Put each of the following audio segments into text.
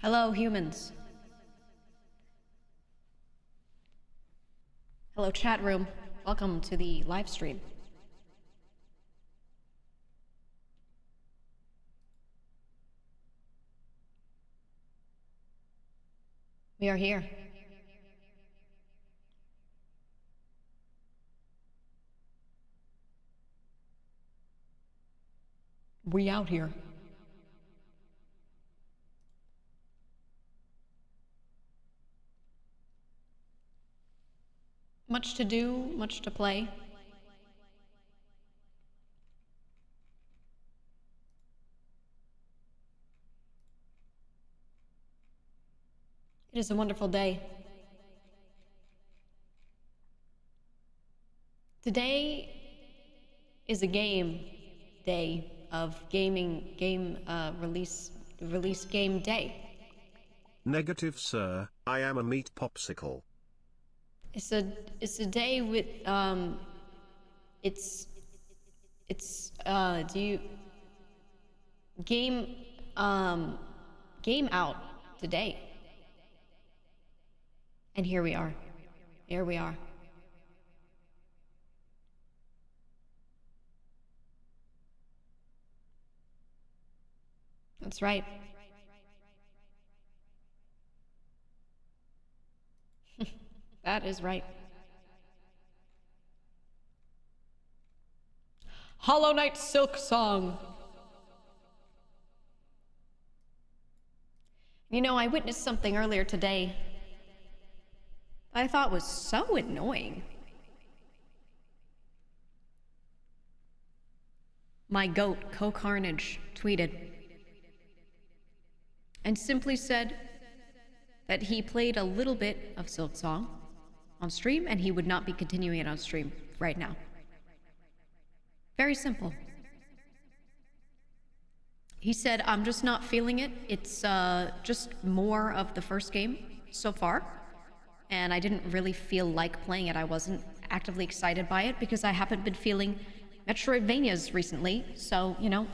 Hello, humans. Hello, chat room. Welcome to the live stream. We are here. We out here. Much to do, much to play. It is a wonderful day. Today is a game day of release game day. Negative, sir. I am a meat popsicle. It's a day with do you game out today. And here we are. Here we are. That's right. That is right. Hollow Knight Silksong. You know, I witnessed something earlier today that I thought was so annoying. My goat, Co-Carnage, tweeted and simply said that he played a little bit of Silksong on stream and he would not be continuing it on stream right now. Very simple. He said, I'm just not feeling it. It's just more of the first game so far. And I didn't really feel like playing it. I wasn't actively excited by it because I haven't been feeling Metroidvanias recently. So, you know,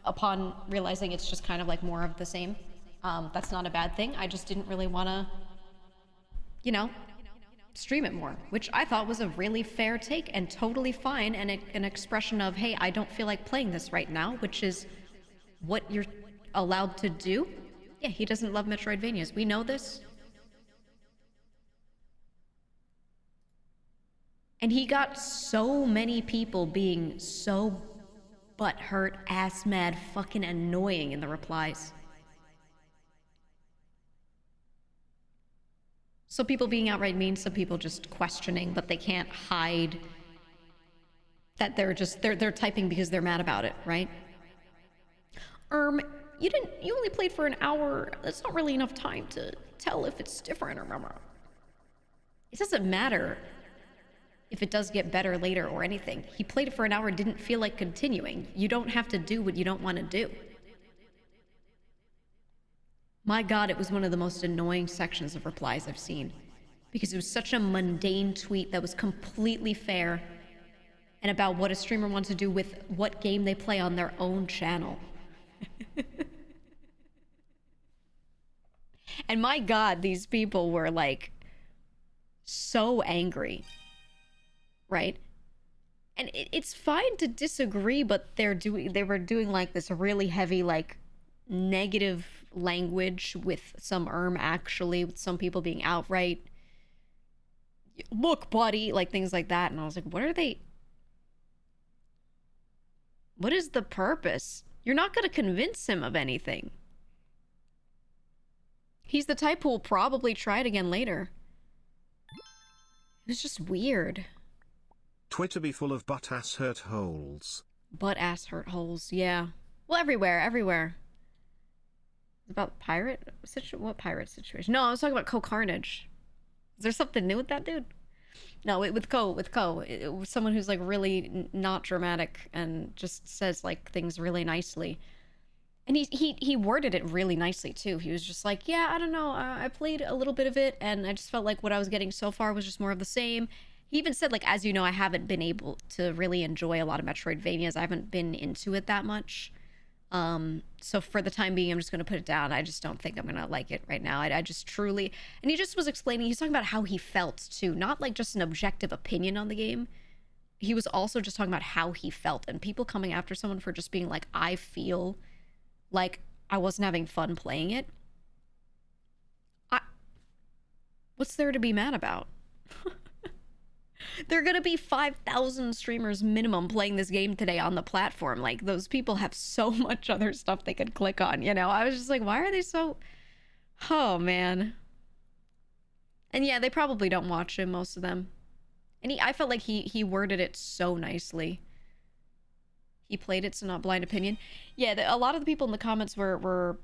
upon realizing it's just kind of like more of the same, that's not a bad thing. I just didn't really want to, you know, stream it more, which I thought was a really fair take and totally fine, and an expression of, hey, I don't feel like playing this right now, which is what you're allowed to do. Yeah, he doesn't love Metroidvanias. We know this. And he got so many people being so butthurt, ass mad, fucking annoying in the replies. Some people being outright mean, some people just questioning, but they can't hide that they're typing because they're mad about it, right? You only played for an hour. That's not really enough time to tell if it's different or it doesn't matter if it does get better later or anything. He played it for an hour and didn't feel like continuing. You don't have to do what you don't want to do. My God, it was one of the most annoying sections of replies I've seen because it was such a mundane tweet that was completely fair and about what a streamer wants to do with what game they play on their own channel. And my God, these people were like so angry, right? And it's fine to disagree, but they were doing like this really heavy, like negative language with some actually, with some people being outright, look, buddy, like things like that. And I was like, what is the purpose? You're not going to convince him of anything. He's the type who will probably try it again later. It was just weird. Twitter be full of butt-ass hurt holes. Butt-ass hurt holes, yeah. Well, everywhere. About pirate situation? What pirate situation? No, I was talking about Co-Carnage. Is there something new with that dude? No, with Co. It was someone who's like really not dramatic and just says like things really nicely. And he worded it really nicely too. He was just like, yeah, I don't know. I played a little bit of it and I just felt like what I was getting so far was just more of the same. He even said, like, as you know, I haven't been able to really enjoy a lot of Metroidvanias. I haven't been into it that much. So for the time being, I'm just going to put it down. I just don't think I'm going to like it right now. I just truly... And he just was explaining, he's talking about how he felt too, not like just an objective opinion on the game. He was also just talking about how he felt, and people coming after someone for just being like, I feel like I wasn't having fun playing it. What's there to be mad about? There are gonna be 5,000 streamers minimum playing this game today on the platform. Like, those people have so much other stuff they could click on, you know? I was just like, why are they so... Oh, man. And yeah, they probably don't watch him, most of them. And I felt like he worded it so nicely. He played it, so not blind opinion. Yeah, a lot of the people in the comments were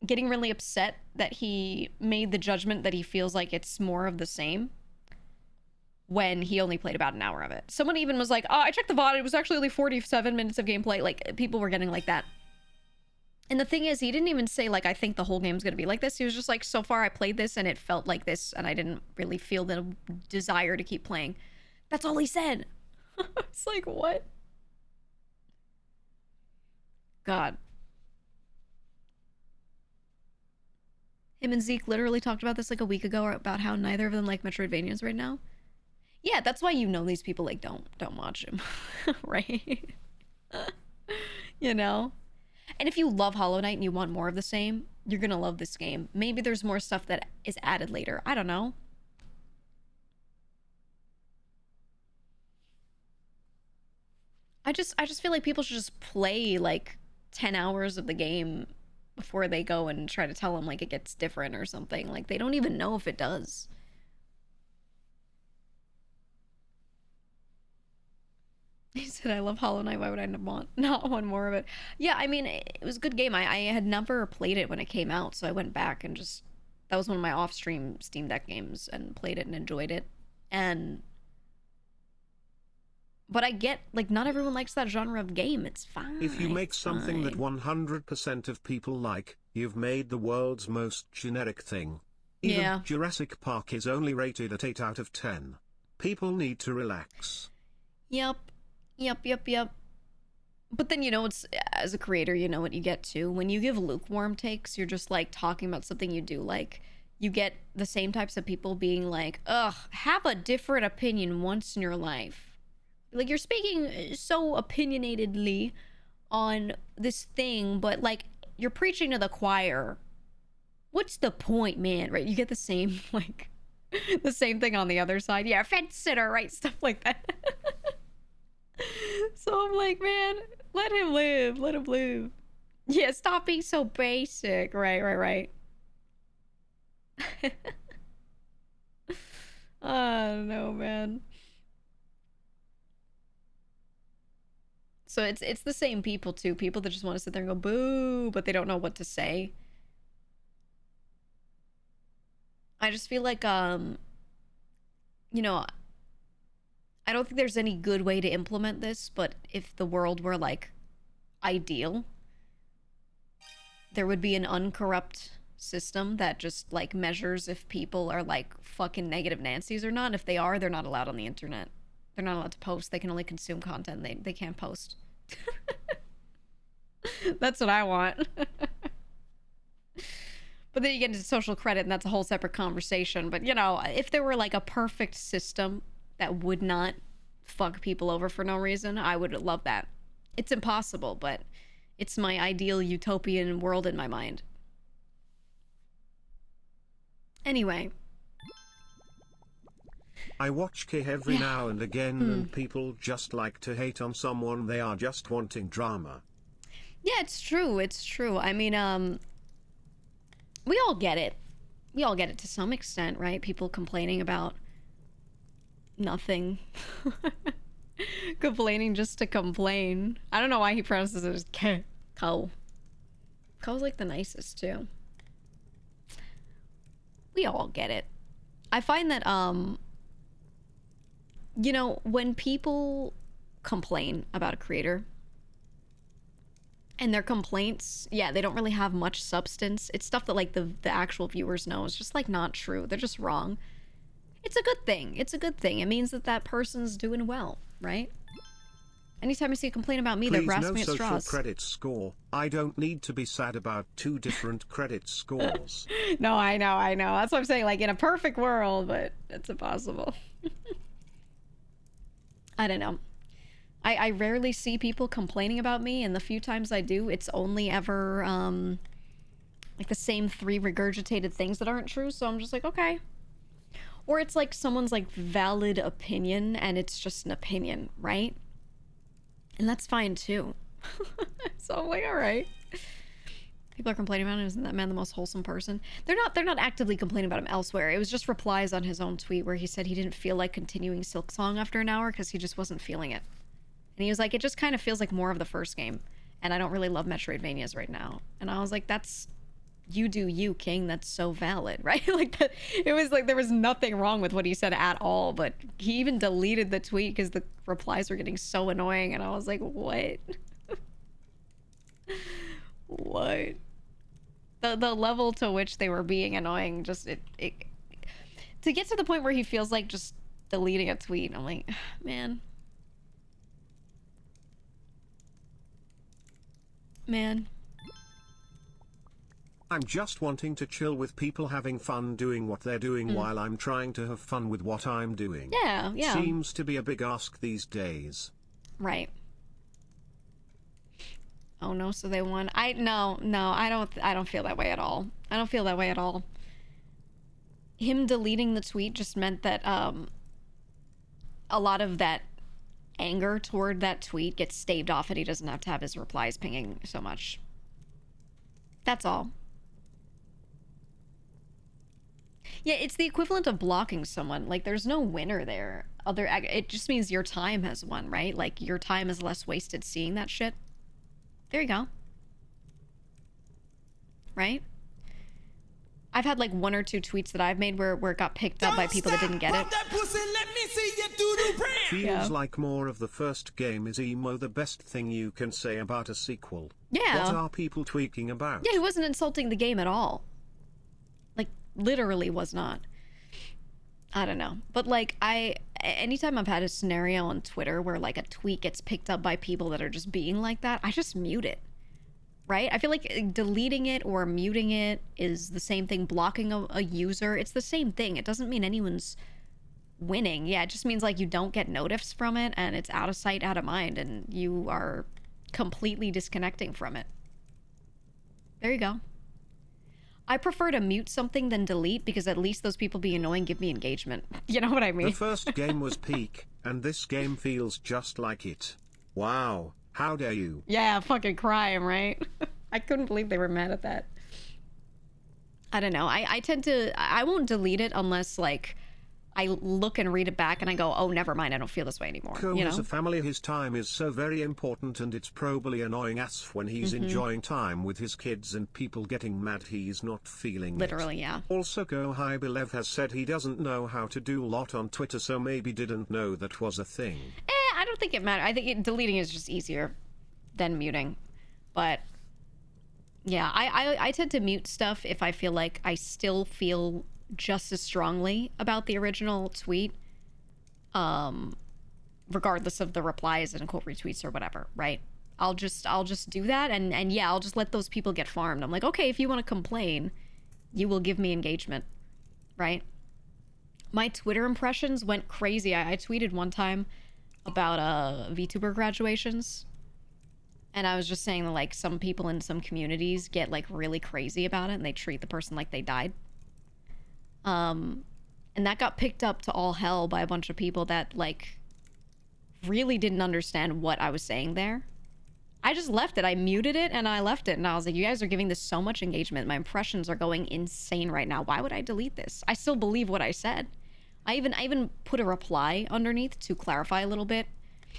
getting really upset that he made the judgment that he feels like it's more of the same when he only played about an hour of it. Someone even was like, oh, I checked the VOD, it was actually only 47 minutes of gameplay. Like, people were getting like that. And the thing is, he didn't even say, like, I think the whole game's gonna be like this. He was just like, so far I played this and it felt like this, and I didn't really feel the desire to keep playing. That's all he said. It's like, what? God. Him and Zeke literally talked about this like a week ago, about how neither of them like Metroidvanias right now. Yeah, that's why you know these people like don't watch him, right? You know? And if you love Hollow Knight and you want more of the same, you're gonna love this game. Maybe there's more stuff that is added later. I don't know. I just feel like people should just play like 10 hours of the game before they go and try to tell them like it gets different or something. Like, they don't even know if it does. He said, I love Hollow Knight, why would I not want more of it? Yeah, I mean, it was a good game. I had never played it when it came out, so I went back and just... That was one of my off-stream Steam Deck games, and played it and enjoyed it. But I get, like, not everyone likes that genre of game. It's fine. If you make something that 100% of people like, you've made the world's most generic thing. Even Jurassic Park is only rated at 8 out of 10. People need to relax. Yep. But then, you know, it's, as a creator, you know what you get too. When you give lukewarm takes, you're just like talking about something you do like. You get the same types of people being like, ugh, have a different opinion once in your life. Like, you're speaking so opinionatedly on this thing, but like, you're preaching to the choir. What's the point, man? Right? You get the same, like, the same thing on the other side. Yeah, fence sitter, right? Stuff like that. So I'm like, man, let him live. Let him live. Yeah, stop being so basic. Right. I don't know, man. So it's the same people too. People that just want to sit there and go boo, but they don't know what to say. I just feel like you know, I don't think there's any good way to implement this, but if the world were like ideal, there would be an uncorrupt system that just like measures if people are like fucking negative Nancy's or not. And if they are, they're not allowed on the internet. They're not allowed to post. They can only consume content. They can't post. That's what I want. But then you get into social credit, and that's a whole separate conversation. But, you know, if there were like a perfect system that would not fuck people over for no reason, I would love that. It's impossible, but it's my ideal utopian world in my mind. Anyway. I watch K every now and again, and people just like to hate on someone. They are just wanting drama. Yeah, it's true. It's true. I mean, we all get it. We all get it to some extent, right? People complaining about nothing. Complaining just to complain. I don't know why he pronounces it as K. Ko. Ko's like the nicest too. We all get it. I find that, you know, when people complain about a creator, and their complaints, yeah, they don't really have much substance. It's stuff that like the actual viewers know is just like not true. They're just wrong. It's a good thing. It's a good thing. It means that that person's doing well, right? Anytime I see a complaint about me, they're Please no grasping at social straws. credit score. I don't need to be sad about 2 different credit scores. No, I know. That's what I'm saying. Like, in a perfect world, but it's impossible. I don't know. I rarely see people complaining about me, and the few times I do, it's only ever, like, the same 3 regurgitated things that aren't true, so I'm just like, okay. Or it's like someone's, like, valid opinion, and it's just an opinion, right? And that's fine, too. So I'm like, all right. People are complaining about him. Isn't that man the most wholesome person? They're not actively complaining about him elsewhere. It was just replies on his own tweet where he said he didn't feel like continuing Silksong after an hour because he just wasn't feeling it. And he was like, it just kind of feels like more of the first game. And I don't really love Metroidvanias right now. And I was like, that's... You do you, King. That's so valid, right? Like, that, it was like there was nothing wrong with what he said at all. But he even deleted the tweet because the replies were getting so annoying. And I was like, what? What? The level to which they were being annoying, just it to get to the point where he feels like just deleting a tweet. I'm like, man. I'm just wanting to chill with people having fun doing what they're doing while I'm trying to have fun with what I'm doing. Yeah. Seems to be a big ask these days. Right. Oh no, so they won. No, I don't feel that way at all. I don't feel that way at all. Him deleting the tweet just meant that a lot of that anger toward that tweet gets staved off and he doesn't have to have his replies pinging so much. That's all. Yeah, it's the equivalent of blocking someone. Like, there's no winner there. It just means your time has won, right? Like, your time is less wasted seeing that shit. There you go. Right? I've had like 1 or 2 tweets that I've made where it got picked up by people that didn't get it. Feels like more of the first game is emo the best thing you can say about a sequel. Yeah. What are people tweaking about? Yeah, he wasn't insulting the game at all. Like, literally was not. I don't know. But like, anytime I've had a scenario on Twitter where like a tweet gets picked up by people that are just being like that, I just mute it. Right? I feel like deleting it or muting it is the same thing. Blocking a user, it's the same thing. It doesn't mean anyone's winning. Yeah, it just means like you don't get notifs from it and it's out of sight, out of mind, and you are completely disconnecting from it. There you go. I prefer to mute something than delete because at least those people being annoying give me engagement. You know what I mean? The first game was peak, and this game feels just like it. Wow, how dare you? Yeah, fucking crime, right? I couldn't believe they were mad at that. I don't know. I won't delete it unless, like, I look and read it back and I go, oh, never mind, I don't feel this way anymore. You know? As a family, his time is so very important, and it's probably annoying as when he's enjoying time with his kids and people getting mad he's not feeling Literally, it. yeah. Also, Go High Belev has said he doesn't know how to do a lot on Twitter, so maybe didn't know that was a thing. I don't think it matters. I think deleting is just easier than muting. But yeah, I tend to mute stuff if I feel like I still feel just as strongly about the original tweet, regardless of the replies and quote retweets or whatever, right? I'll just do that, and yeah, I'll just let those people get farmed. I'm like, okay, if you want to complain, you will give me engagement, right? My Twitter impressions went crazy. I tweeted one time about VTuber graduations, and I was just saying that like some people in some communities get like really crazy about it and they treat the person like they died. And that got picked up to all hell by a bunch of people that like really didn't understand what I was saying there. I just left it. I muted it and I left it, and I was like, you guys are giving this so much engagement. My impressions are going insane right now. Why would I delete this? I still believe what I said. I even put a reply underneath to clarify a little bit,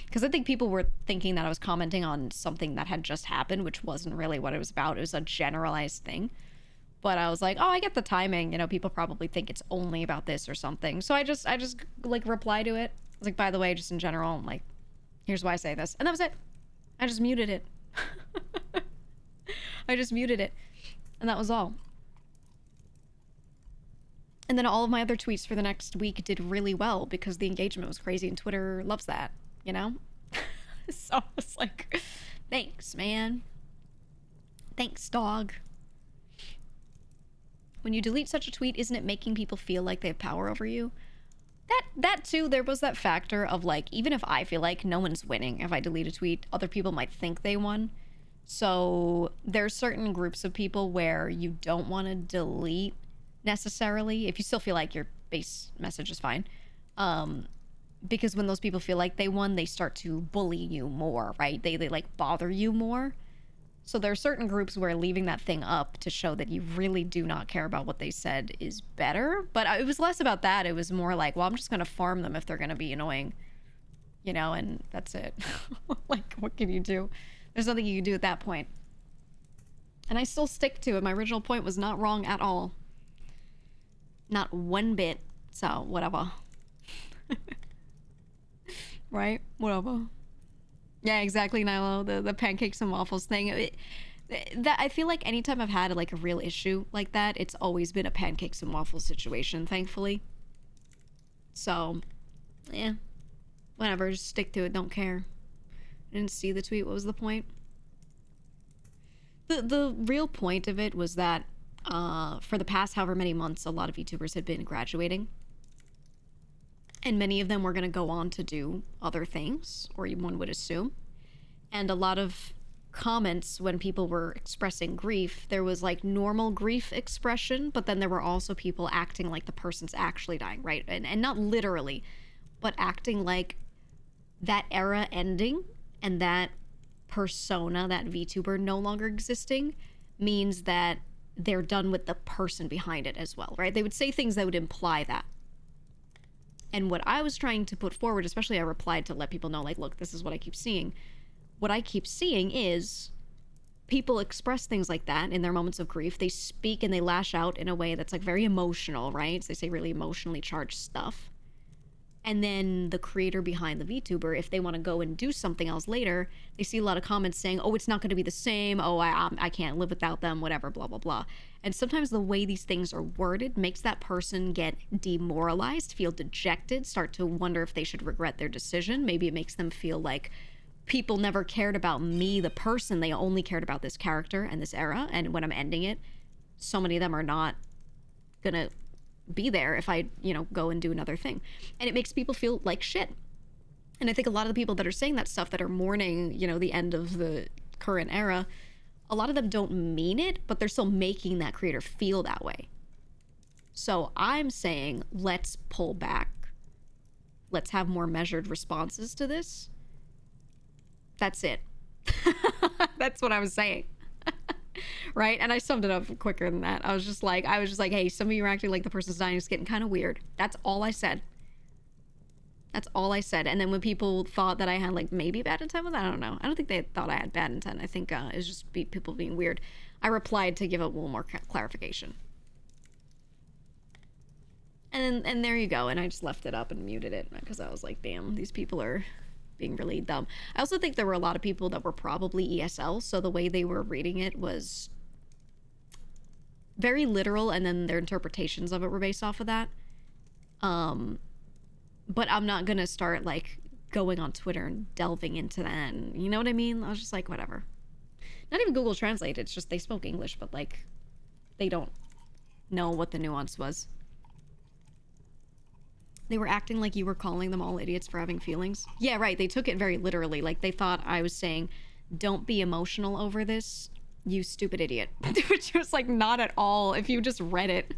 because I think people were thinking that I was commenting on something that had just happened, which wasn't really what it was about. It was a generalized thing. But I was like, oh, I get the timing. You know, people probably think it's only about this or something. So I just like reply to it. I was like, by the way, just in general, like, here's why I say this. And that was it. I just muted it. I just muted it. And that was all. And then all of my other tweets for the next week did really well because the engagement was crazy and Twitter loves that, you know? So I was like, thanks, man. Thanks, dog. When you delete such a tweet, isn't it making people feel like they have power over you? That too, there was that factor of like, even if I feel like no one's winning, if I delete a tweet, other people might think they won. So there's certain groups of people where you don't want to delete necessarily, if you still feel like your base message is fine. Because when those people feel like they won, they start to bully you more, right? They like bother you more. So there are certain groups where leaving that thing up to show that you really do not care about what they said is better. But it was less about that. It was more like, well, I'm just going to farm them if they're going to be annoying, you know, and that's it. Like, what can you do? There's nothing you can do at that point. And I still stick to it. My original point was not wrong at all. Not one bit. So, whatever. Right? Whatever. Yeah, exactly, Nilo. The pancakes and waffles thing. That I feel like anytime I've had like a real issue like that, it's always been a pancakes and waffles situation, thankfully. So, yeah. Whatever, just stick to it, don't care. I didn't see the tweet, what was the point? The real point of it was that for the past however many months, a lot of YouTubers had been graduating. And many of them were going to go on to do other things, or one would assume. And a lot of comments when people were expressing grief, there was like normal grief expression, but then there were also people acting like the person's actually dying, right? And not literally, but acting like that era ending and that persona, that VTuber no longer existing, means that they're done with the person behind it as well, right? They would say things that would imply that. And what I was trying to put forward, especially I replied to let people know, like, look, this is what I keep seeing. What I keep seeing is people express things like that in their moments of grief. They speak and they lash out in a way that's like very emotional, right? So they say really emotionally charged stuff. And then the creator behind the VTuber, if they want to go and do something else later, they see a lot of comments saying, oh, it's not going to be the same. Oh, I can't live without them, whatever, blah, blah, blah. And sometimes the way these things are worded makes that person get demoralized, feel dejected, start to wonder if they should regret their decision. Maybe it makes them feel like people never cared about me, the person. They only cared about this character and this era. And when I'm ending it, so many of them are not going to be there if I, you know, go and do another thing. And it makes people feel like shit. And I think a lot of the people that are saying that stuff, that are mourning, you know, the end of the current era, a lot of them don't mean it, but they're still making that creator feel that way. So I'm saying, let's pull back. Let's have more measured responses to this. That's it. That's what I was saying. Right? And I summed it up quicker than that. I was just like, hey, some of you are acting like the person's dying. It's getting kind of weird. That's all I said. That's all I said. And then when people thought that I had like maybe bad intent with that, I don't know. I don't think they thought I had bad intent. I think it was just people being weird. I replied to give a little more clarification. And there you go. And I just left it up and muted it because I was like, damn, these people are being really dumb. I also think there were a lot of people that were probably ESL, so the way they were reading it was very literal, and then their interpretations of it were based off of that. But I'm not gonna start like going on Twitter and delving into that, and you know what I mean? I was just like, whatever. Not even Google Translate, it's just they spoke English, but like they don't know what the nuance was. They were acting like you were calling them all idiots for having feelings. Yeah, right. They took it very literally. Like, they thought I was saying, don't be emotional over this, you stupid idiot. Which was, like, not at all if you just read it.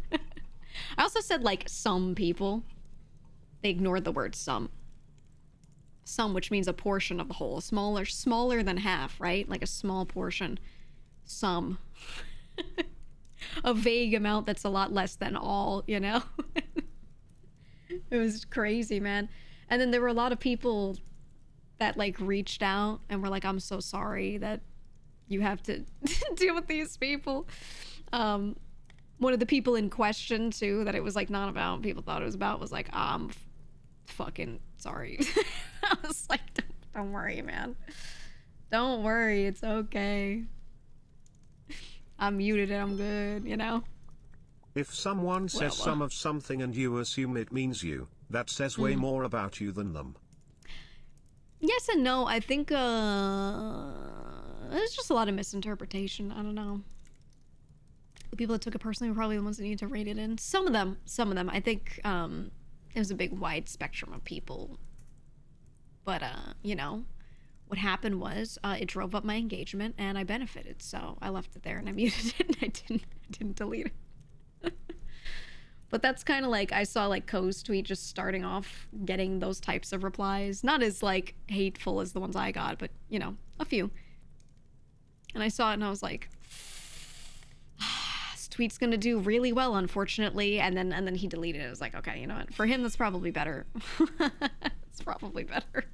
I also said, like, some people. They ignored the word some. Some, which means a portion of the whole. Smaller than half, right? Like a small portion. Some. A vague amount that's a lot less than all, you know? It was crazy, man. And then there were a lot of people that like reached out and were like, I'm so sorry that you have to deal with these people. One of the people in question too, that it was like not about, people thought it was about, was like, I'm fucking sorry. I was like, don't worry, man. Don't worry, it's okay. I muted it, I'm good, you know? If someone says some of something and you assume it means you, that says way more about you than them. Yes and no. I think there's just a lot of misinterpretation. I don't know. The people that took it personally were probably the ones that need to rate it in. Some of them. I think it was a big wide spectrum of people. But you know, what happened was it drove up my engagement and I benefited. So I left it there and I muted it and I didn't delete it. But that's kind of like, I saw like Ko's tweet just starting off getting those types of replies. Not as like hateful as the ones I got, but you know, a few. And I saw it and I was like, this tweet's gonna do really well, unfortunately. And then he deleted it. I was like, okay, you know what? For him, that's probably better. It's probably better.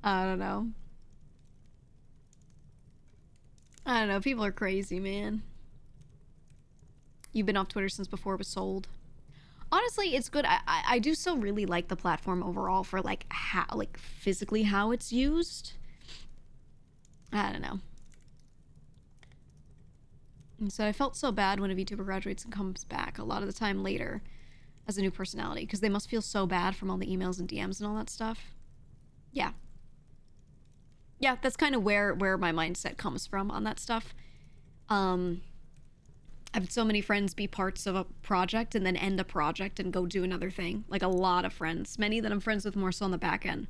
I don't know. People are crazy, man. You've been off Twitter since before it was sold. Honestly, it's good. I do still really like the platform overall for like how, like physically how it's used. I don't know. And so I felt so bad when a VTuber graduates and comes back a lot of the time later as a new personality, because they must feel so bad from all the emails and DMs and all that stuff. Yeah. Yeah, that's kind of where my mindset comes from on that stuff. I've had so many friends be parts of a project and then end a project and go do another thing. Like a lot of friends. Many that I'm friends with more so on the back end.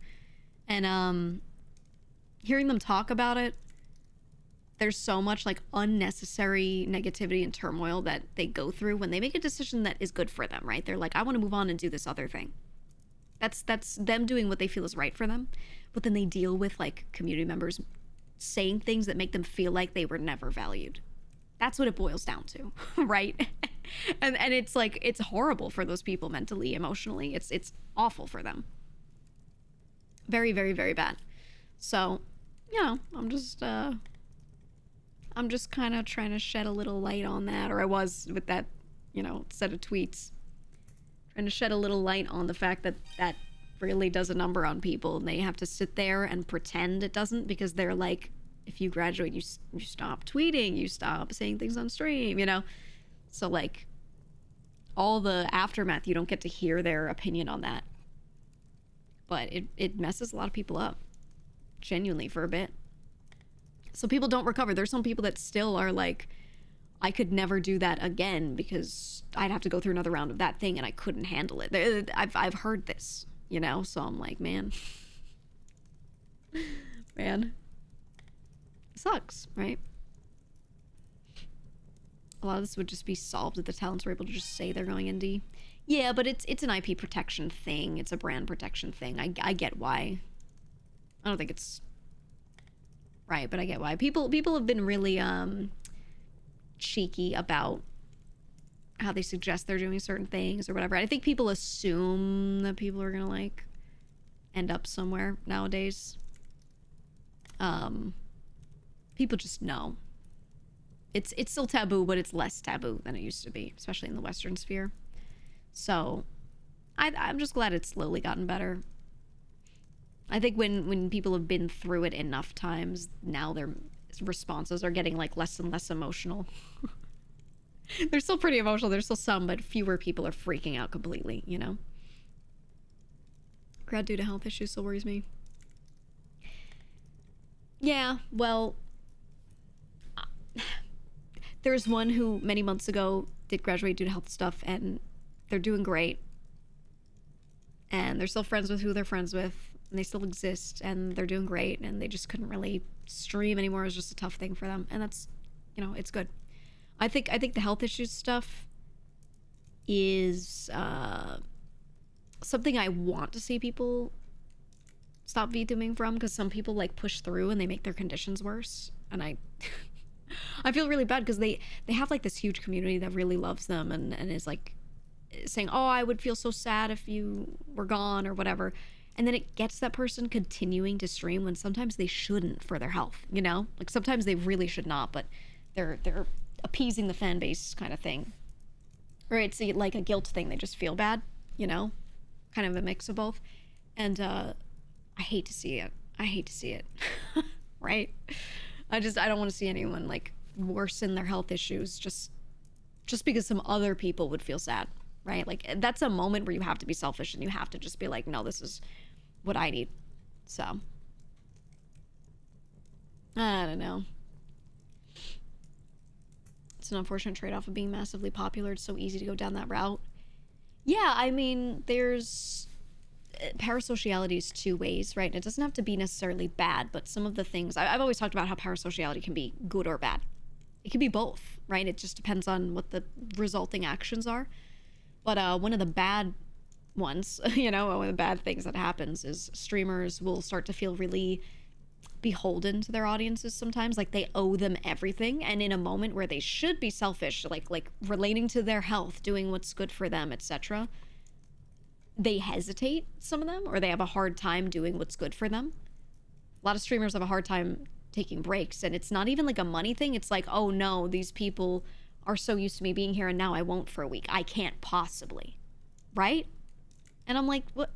And hearing them talk about it, there's so much like unnecessary negativity and turmoil that they go through when they make a decision that is good for them, right? They're like, I want to move on and do this other thing. That's them doing what they feel is right for them. But then they deal with like community members saying things that make them feel like they were never valued. That's what it boils down to, right? and it's like, it's horrible for those people mentally, emotionally. It's awful for them. Very, very, very bad. So, you know, I'm just kind of trying to shed a little light on that, or I was with that, you know, set of tweets. Trying to shed a little light on the fact that that really does a number on people, and they have to sit there and pretend it doesn't, because they're like, if you graduate, you stop tweeting, you stop saying things on stream, you know? So, like, all the aftermath, you don't get to hear their opinion on that. But it messes a lot of people up, genuinely, for a bit. So people don't recover. There's some people that still are like, I could never do that again because I'd have to go through another round of that thing and I couldn't handle it. I've heard this, you know? So I'm like, man. Man. Sucks, right? A lot of this would just be solved if the talents were able to just say they're going indie. Yeah, but it's an IP protection thing. It's a brand protection thing. I get why. I don't think it's right, but I get why. People have been really cheeky about how they suggest they're doing certain things or whatever. I think people assume that people are gonna like end up somewhere nowadays. People just know. It's still taboo, but it's less taboo than it used to be, especially in the Western sphere. So I'm just glad it's slowly gotten better. I think when people have been through it enough times, now their responses are getting like less and less emotional. They're still pretty emotional. There's still some, but fewer people are freaking out completely, you know? Grad due to health issues still worries me. Yeah, well, there's one who many months ago did graduate due to health stuff, and they're doing great. And they're still friends with who they're friends with, and they still exist, and they're doing great, and they just couldn't really stream anymore. It was just a tough thing for them, and that's, you know, it's good. I think the health issues stuff is something I want to see people stop VTubing from, because some people like push through and they make their conditions worse, and I feel really bad because they have like this huge community that really loves them and is like saying, oh, I would feel so sad if you were gone or whatever, and then it gets that person continuing to stream when sometimes they shouldn't for their health, you know? Like sometimes they really should not, but they're appeasing the fan base kind of thing, or it's like a guilt thing. They just feel bad, you know, kind of a mix of both. And I hate to see it. Right? I don't want to see anyone like worsen their health issues just because some other people would feel sad, right? Like that's a moment where you have to be selfish and you have to just be like, no, this is what I need. So, I don't know. It's an unfortunate trade-off of being massively popular. It's so easy to go down that route. Yeah, I mean, there's parasociality is two ways, right? It doesn't have to be necessarily bad, but some of the things I've always talked about how parasociality can be good or bad. It can be both, right? It just depends on what the resulting actions are. But one of the bad ones, you know, one of the bad things that happens is streamers will start to feel really beholden to their audiences sometimes, like they owe them everything, and in a moment where they should be selfish, like relating to their health, doing what's good for them, etc., they hesitate, some of them, or they have a hard time doing what's good for them. A lot of streamers have a hard time taking breaks, and it's not even like a money thing. It's like, oh no, these people are so used to me being here and now I won't for a week. I can't possibly, right? And I'm like, what?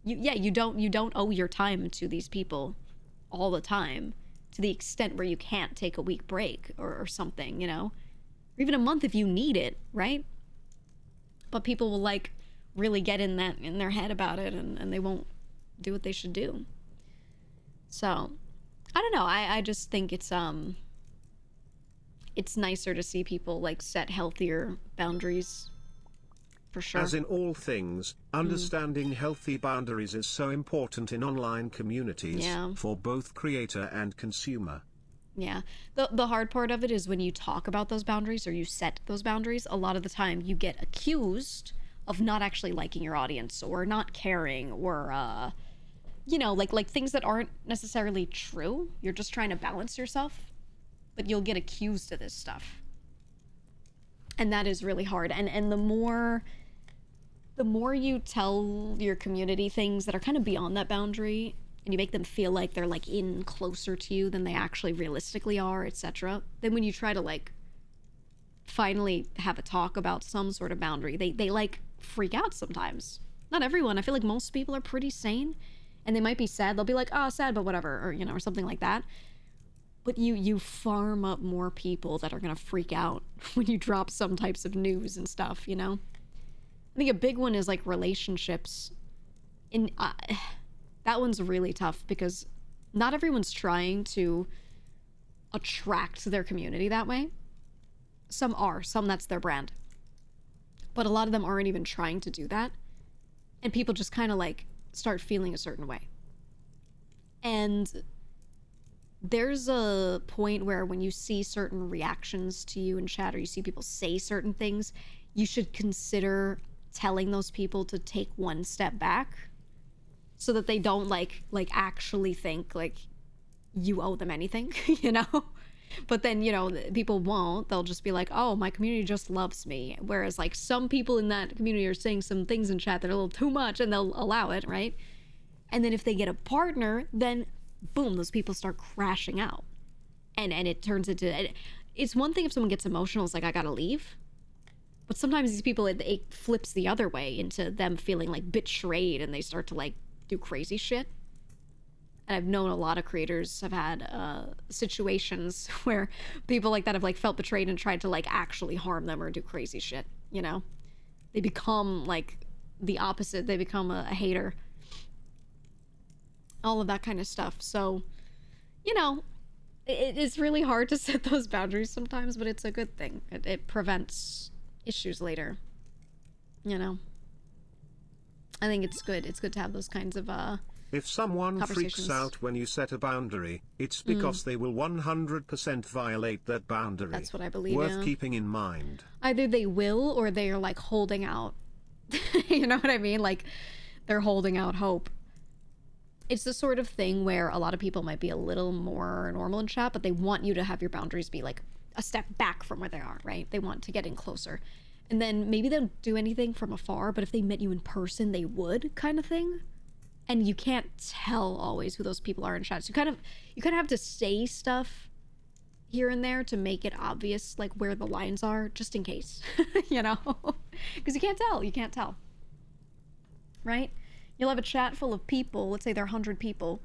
You don't owe your time to these people all the time to the extent where you can't take a week break or something, you know, or even a month if you need it, right? But people will like really get in their head about it, and they won't do what they should do. So I don't know. I just think it's nicer to see people like set healthier boundaries. For sure. As in all things, understanding healthy boundaries is so important in online communities for both creator and consumer. Yeah. The hard part of it is when you talk about those boundaries or you set those boundaries, a lot of the time you get accused of not actually liking your audience or not caring or, you know, like things that aren't necessarily true. You're just trying to balance yourself, but you'll get accused of this stuff. And that is really hard. And the more you tell your community things that are kind of beyond that boundary, and you make them feel like they're like in closer to you than they actually realistically are, etc., then when you try to like finally have a talk about some sort of boundary, they like freak out sometimes. Not everyone. I feel like most people are pretty sane, and they might be sad. They'll be like, oh, sad, but whatever, or, you know, or something like that. But you farm up more people that are gonna freak out when you drop some types of news and stuff, you know? I think a big one is like relationships. That one's really tough because not everyone's trying to attract their community that way. Some are, some that's their brand. But a lot of them aren't even trying to do that. And people just kind of like start feeling a certain way. And there's a point where when you see certain reactions to you in chat or you see people say certain things, you should consider telling those people to take one step back so that they don't like actually think like you owe them anything, you know? But then, you know, people won't. They'll just be like, oh, my community just loves me. Whereas like some people in that community are saying some things in chat that are a little too much and they'll allow it, right? And then if they get a partner, then boom, those people start crashing out. And it turns into, it's one thing if someone gets emotional, it's like, I gotta leave. But sometimes these people, it flips the other way into them feeling like betrayed and they start to like do crazy shit. And I've known a lot of creators have had situations where people like that have like felt betrayed and tried to like actually harm them or do crazy shit, you know? They become like the opposite. They become a hater. All of that kind of stuff. So, you know, it is really hard to set those boundaries sometimes, but it's a good thing. It prevents issues later, you know? I think it's good. It's good to have those kinds of if someone freaks out when you set a boundary, it's because they will 100% violate that boundary. That's what I believe. Worth keeping in mind. Either they will or they are like holding out. You know what I mean? Like they're holding out hope. It's the sort of thing where a lot of people might be a little more normal in chat, but they want you to have your boundaries be like a step back from where they are, right? They want to get in closer. And then maybe they don't do anything from afar, but if they met you in person, they would, kind of thing. And you can't tell always who those people are in chat. So you kind of have to say stuff here and there to make it obvious, like where the lines are, just in case, you know? Because you can't tell. Right? You'll have a chat full of people, let's say there are 100 people,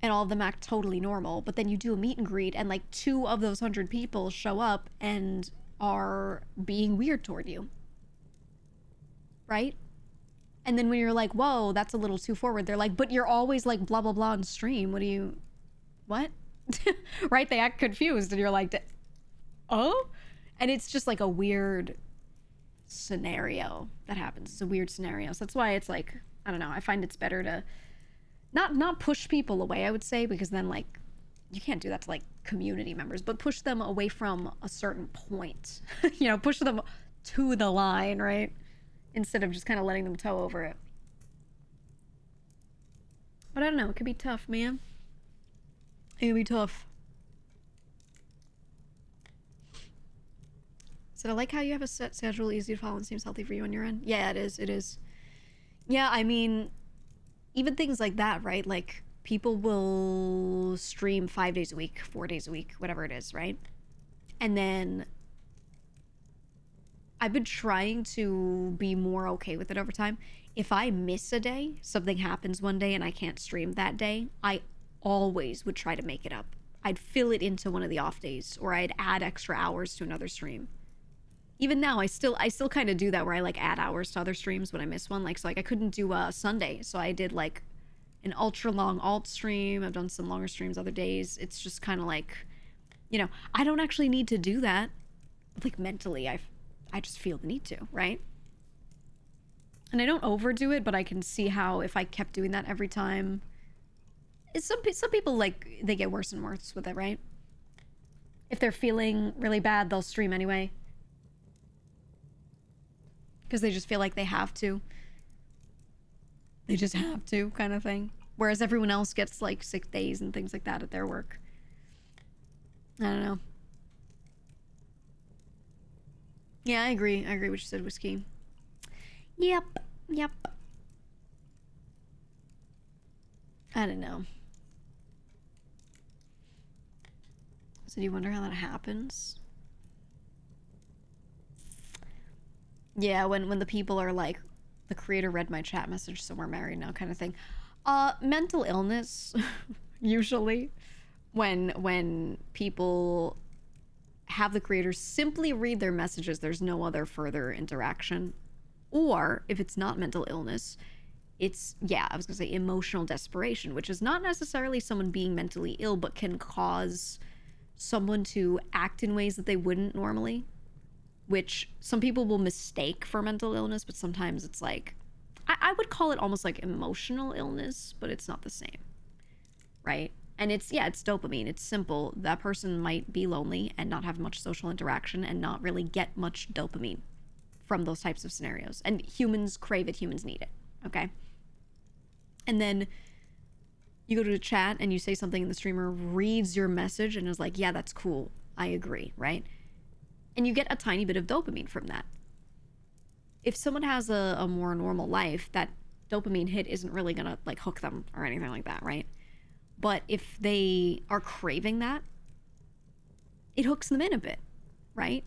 and all of them act totally normal, but then you do a meet and greet, and like 2 of those 100 people show up and are being weird toward you. Right? And then when you're like, whoa, that's a little too forward, they're like, but you're always like blah, blah, blah on stream. What? Right? They act confused and you're like, oh? And it's just like a weird scenario that happens. It's a weird scenario. So that's why it's like, I don't know. I find it's better to not push people away, I would say, because then like, you can't do that to like community members, but push them away from a certain point. You know, push them to the line, right? Instead of just kind of letting them tow over it. But I don't know, it could be tough, man. It could be tough. So I like how you have a set schedule, easy to follow, and seems healthy for you on your end. Yeah, it is, it is. Yeah, I mean, even things like that, right? Like, people will stream 5 days a week, 4 days a week, whatever it is, right? And then I've been trying to be more okay with it over time. If I miss a day, something happens one day and I can't stream that day, I always would try to make it up. I'd fill it into one of the off days, or I'd add extra hours to another stream. Even now, I still kind of do that, where I like add hours to other streams when I miss one. Like, so like I couldn't do a Sunday, so I did like an ultra long alt stream. I've done some longer streams other days. It's just kind of like, you know, I don't actually need to do that. But like mentally, I just feel the need to, right? And I don't overdo it, but I can see how if I kept doing that every time, some people, like, they get worse and worse with it, right? If they're feeling really bad, they'll stream anyway. Because they just feel like they have to. They just have to, kind of thing. Whereas everyone else gets, like, sick days and things like that at their work. I don't know. Yeah, I agree. I agree what you said, Whiskey. Yep. Yep. I don't know. So do you wonder how that happens? Yeah, when the people are like, the creator read my chat message, so we're married now, kind of thing. Mental illness, usually, when people have the creators simply read their messages, there's no other further interaction. Or if it's not mental illness, it's, yeah, I was gonna say emotional desperation, which is not necessarily someone being mentally ill, but can cause someone to act in ways that they wouldn't normally, which some people will mistake for mental illness, but sometimes it's like, I would call it almost like emotional illness, but it's not the same, right? And it's, yeah, it's dopamine. It's simple. That person might be lonely and not have much social interaction and not really get much dopamine from those types of scenarios. And humans crave it, humans need it, okay? And then you go to the chat and you say something and the streamer reads your message and is like, yeah, that's cool. I agree, right? And you get a tiny bit of dopamine from that. If someone has a more normal life, that dopamine hit isn't really gonna like hook them or anything like that, right? But if they are craving that, it hooks them in a bit, right?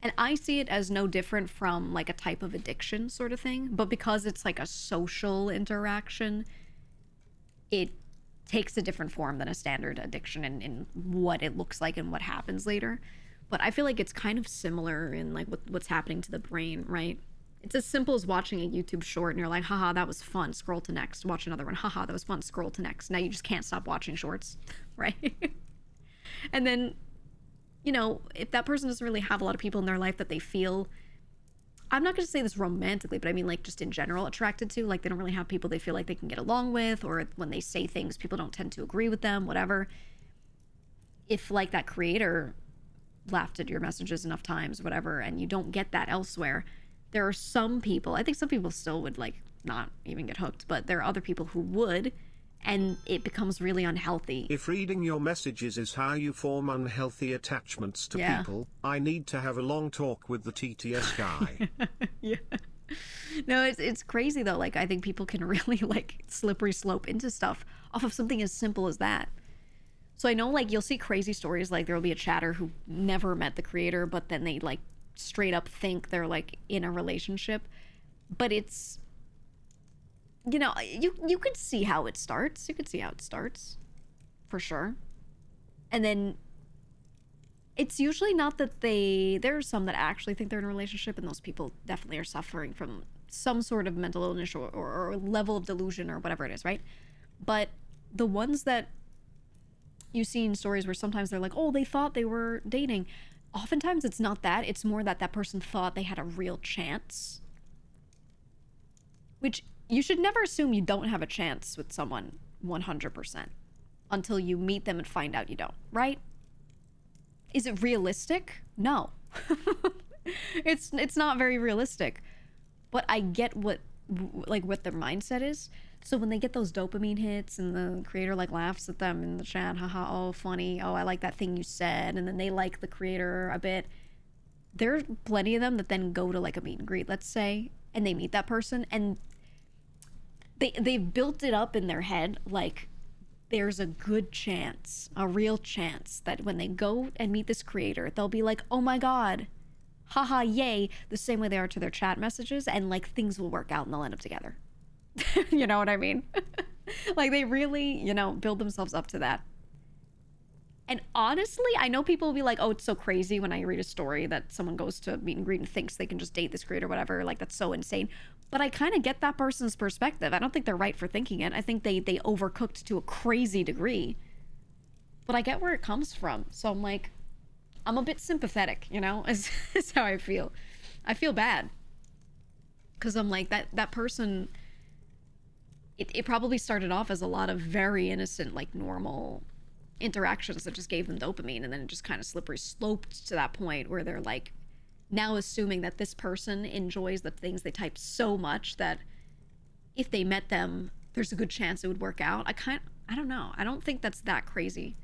And I see it as no different from like a type of addiction sort of thing, but because it's like a social interaction, it takes a different form than a standard addiction in what it looks like and what happens later. But I feel like it's kind of similar in like what's happening to the brain, right? It's as simple as watching a YouTube short and you're like, haha, that was fun, scroll to next. Watch another one, haha, that was fun, scroll to next. Now you just can't stop watching shorts, right? And then, you know, if that person doesn't really have a lot of people in their life that they feel, I'm not going to say this romantically, but I mean like just in general attracted to, like they don't really have people they feel like they can get along with, or when they say things, people don't tend to agree with them, whatever. If like that creator laughed at your messages enough times, whatever, and you don't get that elsewhere, there are some people, I think some people still would like not even get hooked, but there are other people who would, and it becomes really unhealthy. If reading your messages is how you form unhealthy attachments to people, I need to have a long talk with the TTS guy. Yeah. No, it's crazy though. Like, I think people can really like slippery slope into stuff off of something as simple as that. So I know like you'll see crazy stories, like there'll be a chatter who never met the creator, but then they like straight up think they're like in a relationship. But it's, you know, you could see how it starts. You could see how it starts for sure. And then It's usually not that there are some that actually think they're in a relationship, and those people definitely are suffering from some sort of mental illness or level of delusion or whatever it is, right? But the ones that you see in stories where sometimes they're like, oh, they thought they were dating. Oftentimes it's not that. It's more that that person thought they had a real chance. Which you should never assume you don't have a chance with someone 100% until you meet them and find out you don't, right? Is it realistic? No. It's not very realistic. But I get what their mindset is. So when they get those dopamine hits and the creator like laughs at them in the chat, haha, oh funny, oh I like that thing you said, and then they like the creator a bit, there's plenty of them that then go to like a meet and greet, let's say, and they meet that person, and they've built it up in their head like there's a good chance, a real chance, that when they go and meet this creator, they'll be like, oh my god, haha, yay, the same way they are to their chat messages, and like things will work out and they'll end up together. You know what I mean? Like they really, build themselves up to that. And honestly, I know people will be like, oh, it's so crazy when I read a story that someone goes to meet and greet and thinks they can just date this creator or whatever. Like, that's so insane. But I kind of get that person's perspective. I don't think they're right for thinking it. I think they overcooked to a crazy degree. But I get where it comes from. So I'm like, I'm a bit sympathetic, is how I feel. I feel bad. Because I'm like, that person, it probably started off as a lot of very innocent, like normal interactions that just gave them dopamine, and then it just kind of slippery sloped to that point where they're like now assuming that this person enjoys the things they type so much that if they met them, there's a good chance it would work out. I don't know. I don't think that's that crazy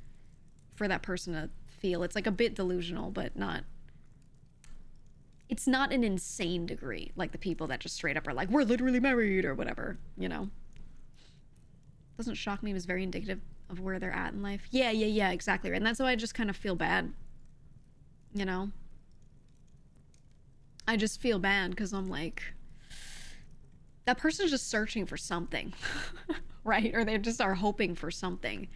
for that person to feel. It's like a bit delusional, but it's not an insane degree like the people that just straight up are like, we're literally married or whatever, Doesn't shock me. It was very indicative of where they're at in life. Yeah, exactly right. And that's why I just kind of feel bad, I just feel bad because I'm like, that person's just searching for something, right? Or they just are hoping for something,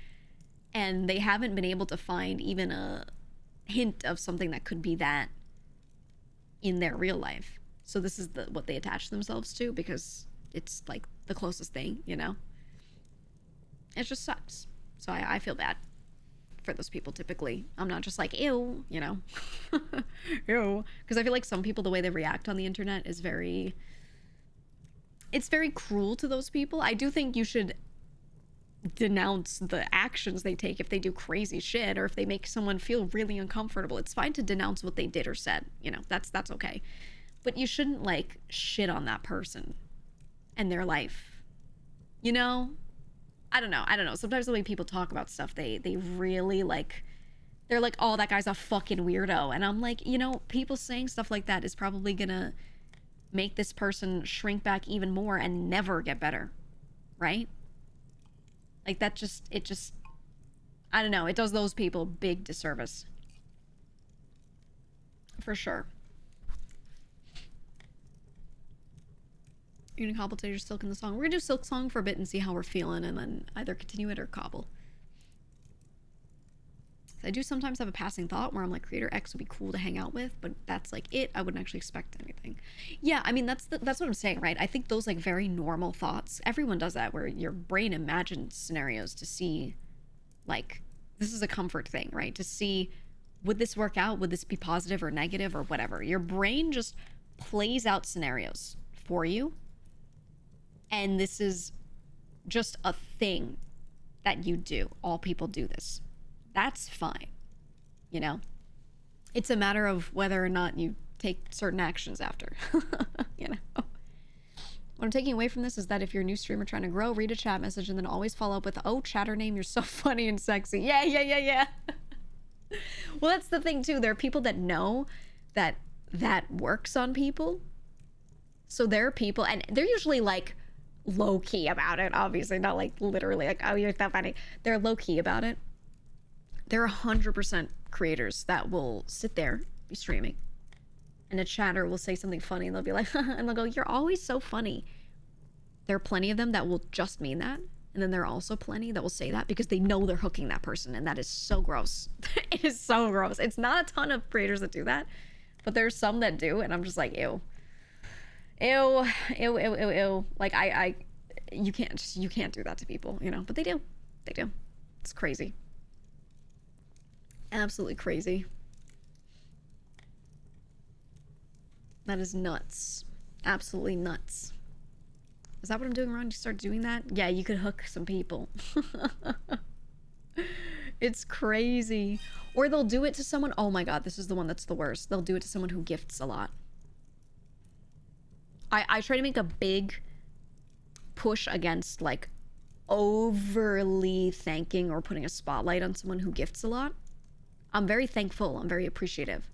and they haven't been able to find even a hint of something that could be that in their real life. So this is what they attach themselves to because it's like the closest thing, It just sucks. So I feel bad for those people typically. I'm not just like, ew, ew. Because I feel like some people, the way they react on the internet is it's very cruel to those people. I do think you should denounce the actions they take if they do crazy shit or if they make someone feel really uncomfortable. It's fine to denounce what they did or said, that's okay. But you shouldn't like shit on that person and their life, I don't know. Sometimes the way people talk about stuff, they really like, they're like, oh, that guy's a fucking weirdo. And I'm like, people saying stuff like that is probably gonna make this person shrink back even more and never get better, right? Like that I don't know, it does those people a big disservice. For sure. You're gonna cobble till you're Silk in the song. We're gonna do Silksong for a bit and see how we're feeling, and then either continue it or cobble. I do sometimes have a passing thought where I'm like, creator X would be cool to hang out with, but that's like it. I wouldn't actually expect anything. Yeah, I mean that's what I'm saying, right? I think those like very normal thoughts. Everyone does that, where your brain imagines scenarios to see, like, this is a comfort thing, right? To see, would this work out? Would this be positive or negative or whatever? Your brain just plays out scenarios for you. And this is just a thing that you do. All people do this. That's fine. It's a matter of whether or not you take certain actions after. What I'm taking away from this is that if you're a new streamer trying to grow, read a chat message and then always follow up with, oh, chatter name, you're so funny and sexy. Yeah. Well, that's the thing too. There are people that know that works on people. So there are people, and they're usually like low-key about it, obviously, not like literally like, oh, you're so funny. They're low-key about it. There are 100% creators that will sit there, be streaming, and a chatter will say something funny and they'll be like, and they'll go, you're always so funny. There are plenty of them that will just mean that, And then there are also plenty that will say that because they know they're hooking that person, and that is so gross. It is so gross. It's not a ton of creators that do that, but there's some that do, and I'm just like, ew. Ew, ew, ew, ew, ew. Like, you can't do that to people, you know, but they do. They do. It's crazy. Absolutely crazy. That is nuts. Absolutely nuts. Is that what I'm doing wrong? You start doing that? Yeah, you could hook some people. It's crazy. Or they'll do it to someone. Oh my god, this is the one that's the worst. They'll do it to someone who gifts a lot. I try to make a big push against like overly thanking or putting a spotlight on someone who gifts a lot. I'm very thankful. I'm very appreciative.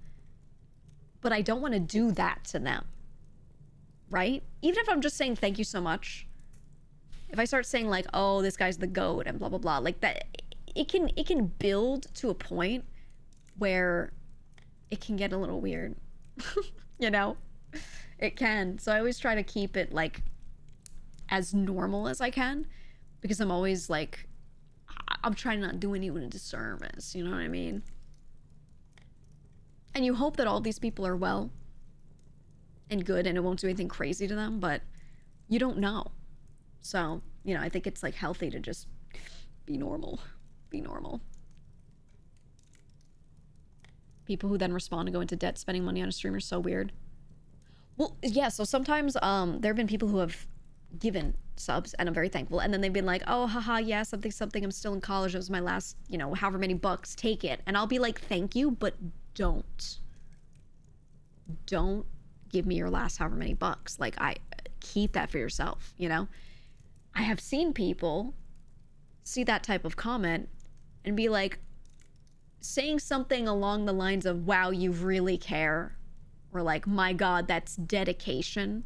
But I don't want to do that to them. Right? Even if I'm just saying thank you so much. If I start saying like, oh, this guy's the GOAT and blah, blah, blah, like that, it can build to a point where it can get a little weird. You know? It can. So I always try to keep it like as normal as I can, because I'm always like, I'm trying not to do anyone a disservice, you know what I mean? And you hope that all these people are well and good and it won't do anything crazy to them, but you don't know. So, you know, I think it's like healthy to just be normal. Be normal. People who then respond and go into debt spending money on a stream are so weird. Well, yeah, so sometimes there have been people who have given subs and I'm very thankful, and then they've been like, oh, haha, yeah, something, I'm still in college, it was my last, you know, however many bucks, take it. And I'll be like, thank you, but don't give me your last however many bucks. Like, I keep that for yourself, you know? I have seen people see that type of comment and be like, saying something along the lines of, wow, you really care, or like, my god, that's dedication.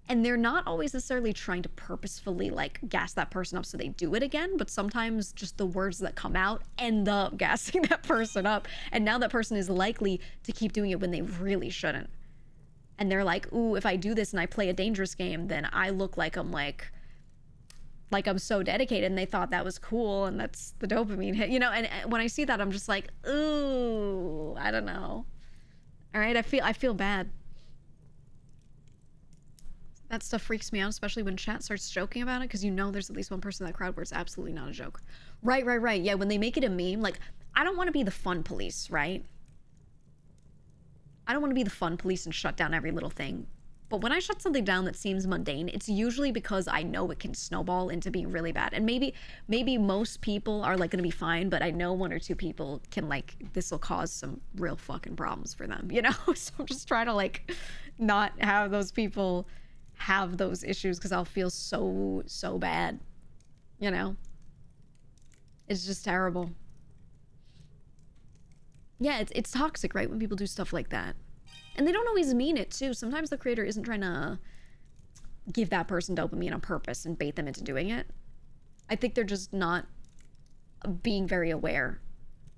And they're not always necessarily trying to purposefully like gas that person up so they do it again, but sometimes just the words that come out end up gassing that person up, and now that person is likely to keep doing it when they really shouldn't. And they're like, ooh, if I do this and I play a dangerous game, then I look like I'm I'm so dedicated, and they thought that was cool, and that's the dopamine hit, you know? And when I see that, I'm just like, ooh, I don't know. All right, I feel bad. That stuff freaks me out, especially when chat starts joking about it, because you know there's at least one person in that crowd where it's absolutely not a joke. Right. Yeah, when they make it a meme, like, I don't want to be the fun police, right? I don't want to be the fun police and shut down every little thing. But when I shut something down that seems mundane, it's usually because I know it can snowball into being really bad. And maybe most people are like going to be fine, but I know one or two people can like, this will cause some real fucking problems for them, you know? So I'm just trying to like not have those people have those issues, because I'll feel so bad, you know? It's just terrible. Yeah, it's toxic, right? When people do stuff like that. And they don't always mean it, too. Sometimes the creator isn't trying to give that person dopamine on purpose and bait them into doing it. I think they're just not being very aware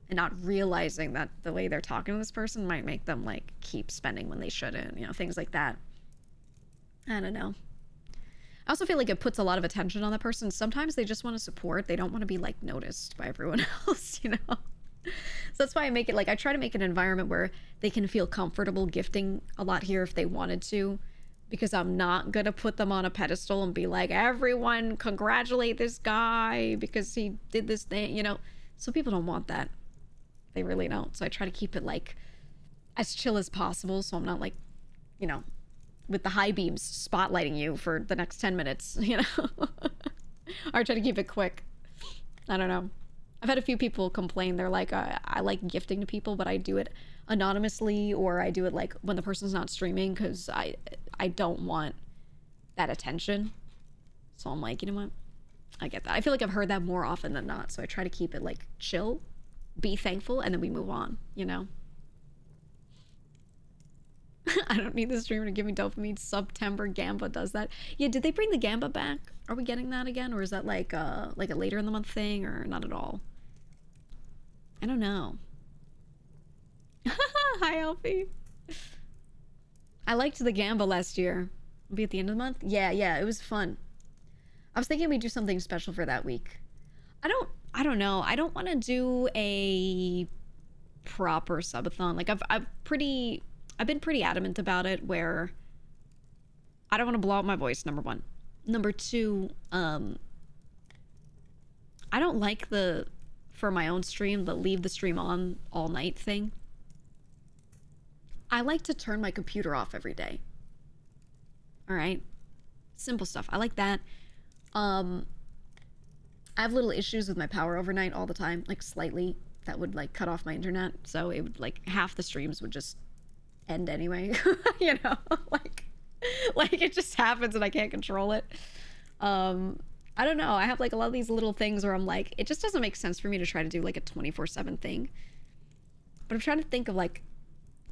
and not realizing that the way they're talking to this person might make them, like, keep spending when they shouldn't, you know, things like that. I don't know. I also feel like it puts a lot of attention on that person. Sometimes they just want to support. They don't want to be, like, noticed by everyone else, you know? So that's why I make it, like, I try to make an environment where they can feel comfortable gifting a lot here if they wanted to, because I'm not gonna put them on a pedestal and be like, everyone congratulate this guy because he did this thing, you know? So people don't want that. They really don't. So I try to keep it, like, as chill as possible, so I'm not, like, you know, with the high beams spotlighting you for the next 10 minutes, you know? Or I try to keep it quick. I don't know. I've had a few people complain. They're like, I like gifting to people, but I do it anonymously, or I do it like when the person's not streaming, because I don't want that attention. So I'm like, you know what? I get that. I feel like I've heard that more often than not. So I try to keep it like chill, be thankful, and then we move on, you know? I don't need the streamer to give me dopamine. September Gamba does that. Yeah, did they bring the Gamba back? Are we getting that again? Or is that like a later in the month thing, or not at all? I don't know. Hi, Alfie. I liked the Gamba last year. It'll be at the end of the month. Yeah, it was fun. I was thinking we do something special for that week. I don't know. I don't want to do a proper subathon. Like I've been pretty adamant about it, where I don't want to blow out my voice, number one. Number two, I don't like for my own stream, the leave the stream on all night thing. I like to turn my computer off every day. All right? Simple stuff. I like that. I have little issues with my power overnight all the time, like slightly. That would like cut off my internet, so it would like half the streams would just end anyway. You know, like it just happens and I can't control it. I don't know. I have like a lot of these little things where I'm like, it just doesn't make sense for me to try to do like a 24/7 thing. But I'm trying to think of like,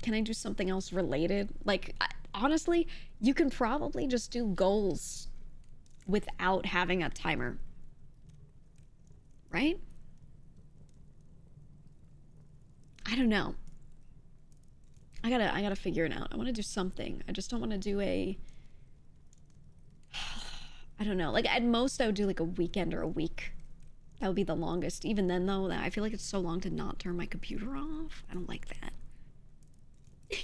can I do something else related? Like, honestly, you can probably just do goals without having a timer, right? I don't know. I gotta figure it out. I want to do something. I just don't want to do a, I don't know. Like at most I would do like a weekend or a week. That would be the longest. Even then though, I feel like it's so long to not turn my computer off. I don't like that.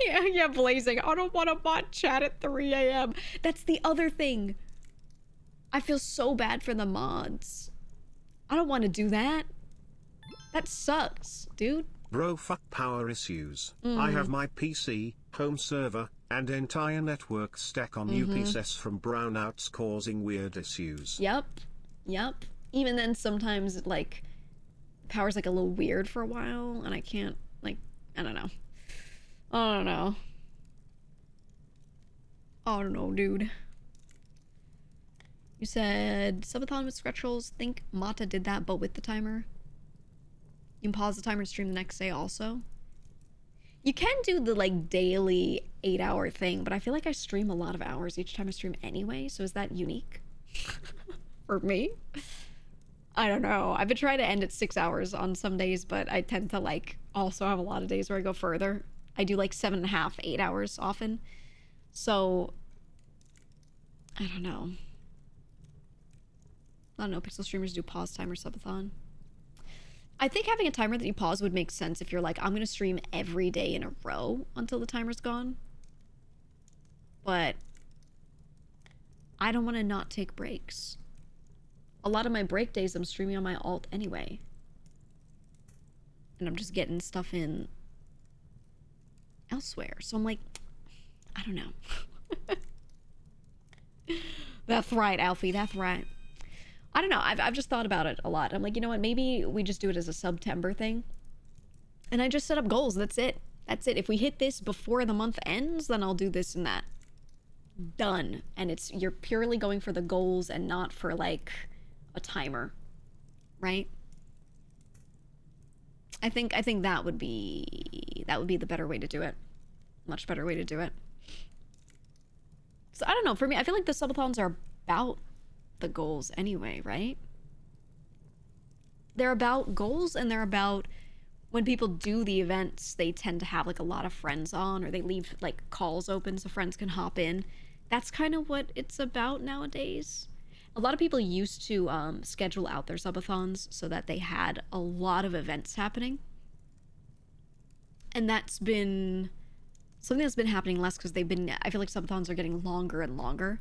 Yeah, Blazing. I don't want to bot chat at 3 a.m. That's the other thing. I feel so bad for the mods. I don't want to do that. That sucks, dude. Bro, fuck power issues. I have my PC, home server, and entire network stack on UPSS from brownouts causing weird issues. Yep. Even then, sometimes, like, power's, like, a little weird for a while, and I can't, like, I don't know. I don't know, dude. You said, subathon with Scratch Rolls. Think Mata did that, but with the timer. You can pause the timer and stream the next day also. You can do the like daily 8-hour thing, but I feel like I stream a lot of hours each time I stream anyway, so is that unique? For me? I don't know. I've been trying to end at 6 hours on some days, but I tend to like also have a lot of days where I go further. I do like 7.5, 8 hours often. So I don't know. I don't know. Pixel streamers do pause timer subathon. I think having a timer that you pause would make sense if you're like, I'm going to stream every day in a row until the timer's gone. But I don't want to not take breaks. A lot of my break days, I'm streaming on my alt anyway. And I'm just getting stuff in elsewhere. So I'm like, I don't know. That's right, Alfie. That's right. I don't know. I've just thought about it a lot. I'm like, you know what? Maybe we just do it as a September thing. And I just set up goals. That's it. That's it. If we hit this before the month ends, then I'll do this and that. Done. And you're purely going for the goals and not for like a timer. Right? I think that would be the better way to do it. Much better way to do it. So I don't know. For me, I feel like the subathons are about the goals anyway, right? They're about goals, and they're about when people do the events, they tend to have like a lot of friends on, or they leave like calls open so friends can hop in. That's kind of what it's about nowadays. A lot of people used to schedule out their subathons so that they had a lot of events happening, and that's been something that's been happening less because I feel like subathons are getting longer and longer.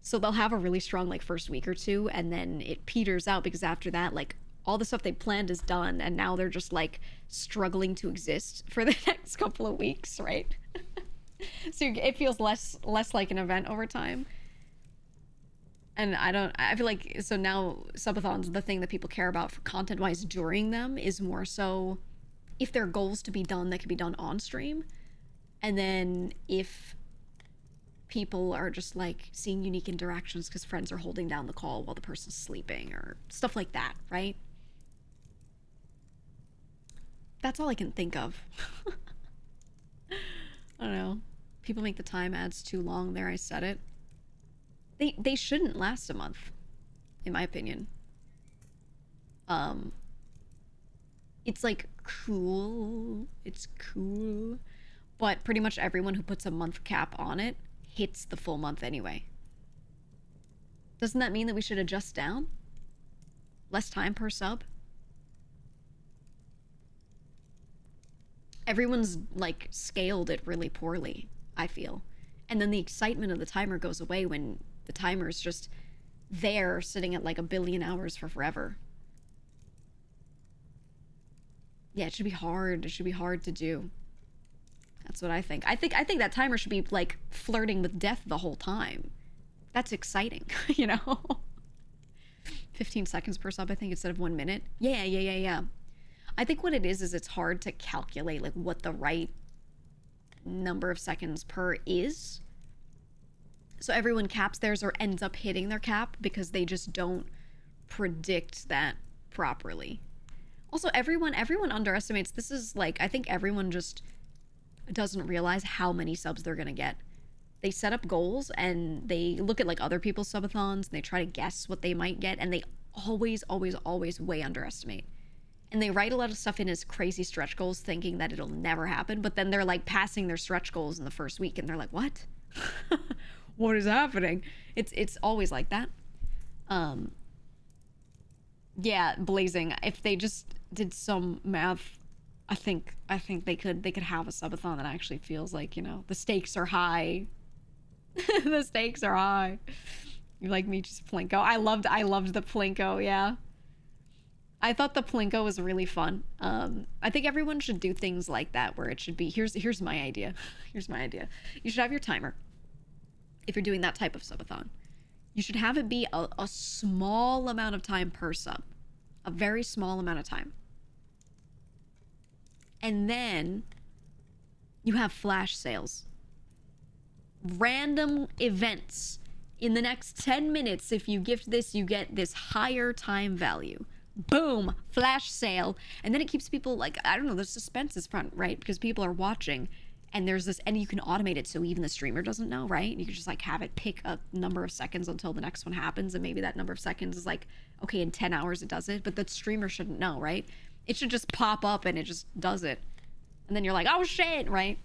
So they'll have a really strong like first week or two, and then it peters out because after that, like all the stuff they planned is done, and now they're just like struggling to exist for the next couple of weeks, right? So it feels less like an event over time. And I feel like, so now subathons, the thing that people care about for content wise during them is more so if there are goals to be done that can be done on stream, and then if people are just like seeing unique interactions because friends are holding down the call while the person's sleeping or stuff like that, right? That's all I can think of. I don't know. People make the time ads too long. There, I said it. They shouldn't last a month, in my opinion. It's like cool. It's cool. But pretty much everyone who puts a month cap on it hits the full month anyway. Doesn't that mean that we should adjust down? Less time per sub? Everyone's like scaled it really poorly, I feel. And then the excitement of the timer goes away when the timer's just there sitting at like 1 billion hours for forever. Yeah, it should be hard. It should be hard to do. That's what I think. I think that timer should be like flirting with death the whole time. That's exciting, you know? 15 seconds per sub, I think, instead of 1 minute. Yeah. I think what it is it's hard to calculate like what the right number of seconds per is. So everyone caps theirs or ends up hitting their cap because they just don't predict that properly. Also, everyone underestimates. This is like, I think everyone just doesn't realize how many subs they're gonna get. They set up goals and they look at like other people's subathons and they try to guess what they might get, and they always way underestimate. And they write a lot of stuff in as crazy stretch goals thinking that it'll never happen, but then they're like passing their stretch goals in the first week and they're like, what? What is happening? It's always like that. Yeah, Blazing, if they just did some math, I think they could have a subathon that actually feels like, you know, the stakes are high. The stakes are high. You like me just Plinko? I loved the Plinko, yeah. I thought the Plinko was really fun. I think everyone should do things like that where it should be, here's my idea. Here's my idea. You should have your timer. If you're doing that type of subathon, you should have it be a small amount of time per sub. A very small amount of time. And then you have flash sales. Random events. In the next 10 minutes, if you gift this, you get this higher time value. Boom, flash sale. And then it keeps people like, I don't know, the suspense is front, right? Because people are watching and there's this, and you can automate it so even the streamer doesn't know, right? You can just like have it pick a number of seconds until the next one happens, and maybe that number of seconds is like, okay, in 10 hours it does it, but the streamer shouldn't know, right? It should just pop up and it just does it. And then you're like, oh shit, right?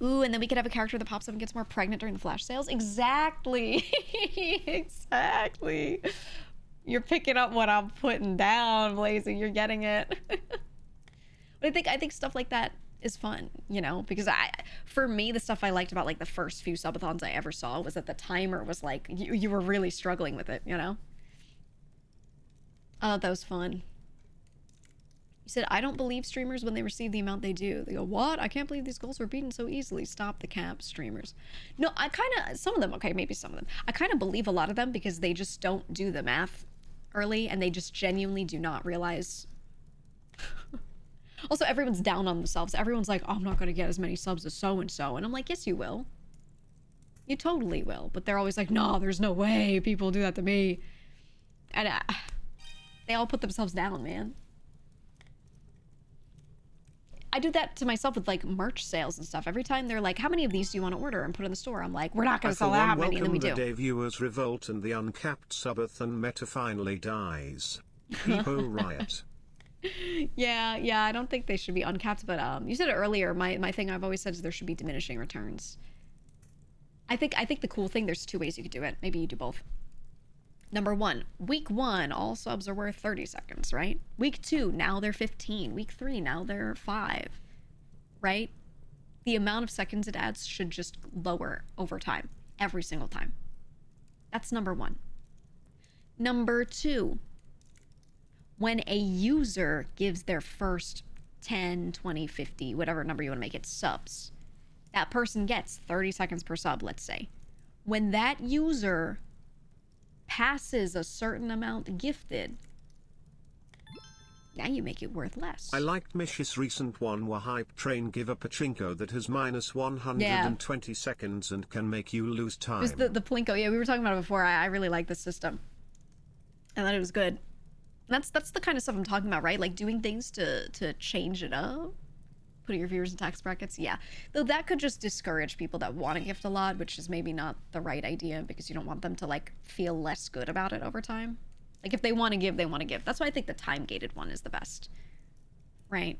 Ooh, and then we could have a character that pops up and gets more pregnant during the flash sales. Exactly. Exactly. You're picking up what I'm putting down, Blazing. You're getting it. But I think stuff like that is fun, you know, because for me, the stuff I liked about like the first few subathons I ever saw was that the timer was like, you were really struggling with it, you know? Oh, that was fun. You said, I don't believe streamers when they receive the amount they do. They go, what? I can't believe these goals were beaten so easily. Stop the cap, streamers. No, I kind of, some of them, okay, maybe some of them. I kind of believe a lot of them because they just don't do the math early and they just genuinely do not realize. Also, everyone's down on themselves. Everyone's like, oh, I'm not going to get as many subs as so-and-so. And I'm like, yes, you will. You totally will. But they're always like, no, there's no way people do that to me. And they all put themselves down, man. I do that to myself with like merch sales and stuff. Every time they're like, how many of these do you want to order and put in the store? I'm like, we're not going to sell that many, and then we do. The day viewers revolt and the uncapped subathon meta finally dies. People riot. Yeah, I don't think they should be uncapped, but you said it earlier. My thing I've always said is there should be diminishing returns. I think the cool thing, there's 2 ways you could do it. Maybe you do both. Number 1, week 1, all subs are worth 30 seconds, right? Week 2, now they're 15. Week 3, now they're 5, right? The amount of seconds it adds should just lower over time, every single time. That's number 1. Number 2, when a user gives their first 10, 20, 50, whatever number you want to make it, subs, that person gets 30 seconds per sub, let's say. When that user passes a certain amount gifted, now you make it worth less. I liked Mish's recent one where hype train give a pachinko that has minus 120 seconds and can make you lose time. It was the Plinko. Yeah, we were talking about it before. I really like this system. I thought it was good. That's the kind of stuff I'm talking about, right? Like doing things to change it up. Putting your viewers in tax brackets, yeah. Though that could just discourage people that want to gift a lot, which is maybe not the right idea because you don't want them to like feel less good about it over time. Like if they want to give, they want to give. That's why I think the time-gated one is the best, right?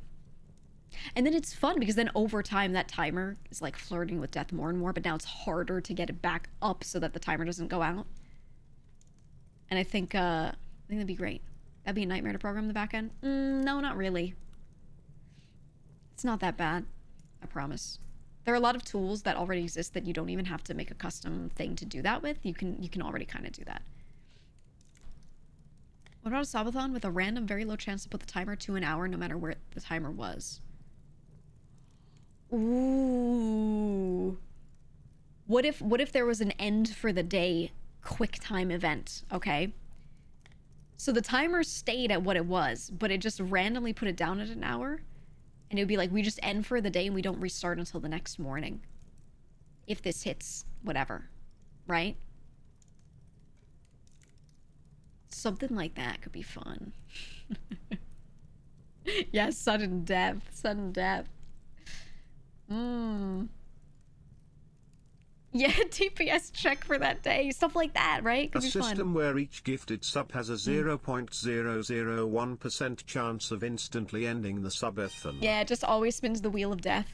And then it's fun because then over time that timer is like flirting with death more and more, but now it's harder to get it back up so that the timer doesn't go out. And I think that'd be great. That'd be a nightmare to program the back end. No, not really. It's not that bad. I promise. There are a lot of tools that already exist that you don't even have to make a custom thing to do that with. You can already kind of do that. What about a subathon with a random, very low chance to put the timer to an hour no matter where the timer was? Ooh. What if there was an end for the day quick time event, okay? So the timer stayed at what it was, but it just randomly put it down at an hour. And it would be like, we just end for the day and we don't restart until the next morning. If this hits whatever, right? Something like that could be fun. Yeah, sudden death. Sudden death. Yeah, TPS check for that day. Stuff like that, right? Could be fun. A system where each gifted sub has a 0.001% chance of instantly ending the subathon. Yeah, it just always spins the wheel of death.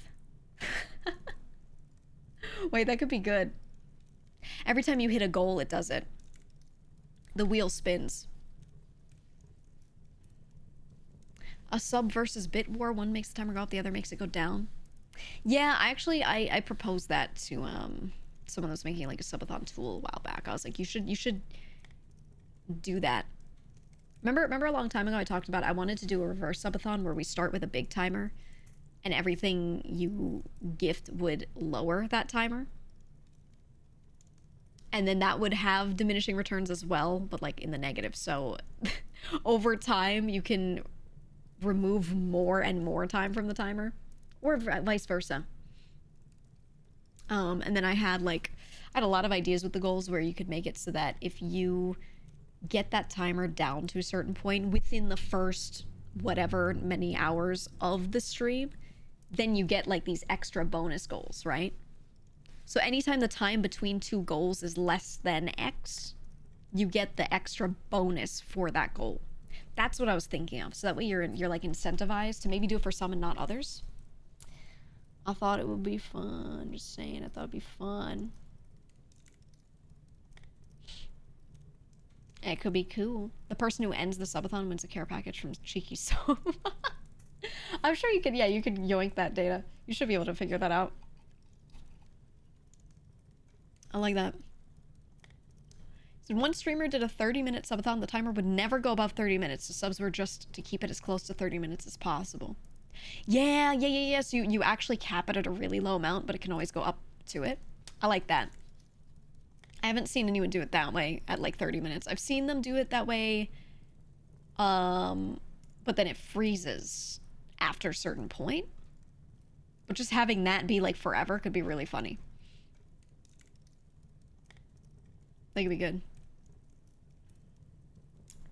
Wait, that could be good. Every time you hit a goal, it does it. The wheel spins. A sub versus bit war. One makes the timer go up, the other makes it go down. Yeah, I proposed that to someone that was making like a subathon tool a while back. I was like, you should do that. Remember a long time ago I talked about I wanted to do a reverse subathon where we start with a big timer and everything you gift would lower that timer. And then that would have diminishing returns as well, but like in the negative. So over time you can remove more and more time from the timer, or vice versa. And then I had a lot of ideas with the goals where you could make it so that if you get that timer down to a certain point within the first whatever many hours of the stream, then you get like these extra bonus goals, right? So anytime the time between two goals is less than X, you get the extra bonus for that goal. That's what I was thinking of. So that way you're like incentivized to maybe do it for some and not others. I thought it would be fun. Just saying, I thought it'd be fun. It could be cool. The person who ends the subathon wins a care package from Cheeky Soap. I'm sure you could, yeah, you could yoink that data. You should be able to figure that out. I like that. So one streamer did a 30-minute subathon. The timer would never go above 30 minutes. The subs were just to keep it as close to 30 minutes as possible. Yeah. So you actually cap it at a really low amount, but it can always go up to it. I like that. I haven't seen anyone do it that way at like 30 minutes. I've seen them do it that way, but then it freezes after a certain point. But just having that be like forever could be really funny. That could be good.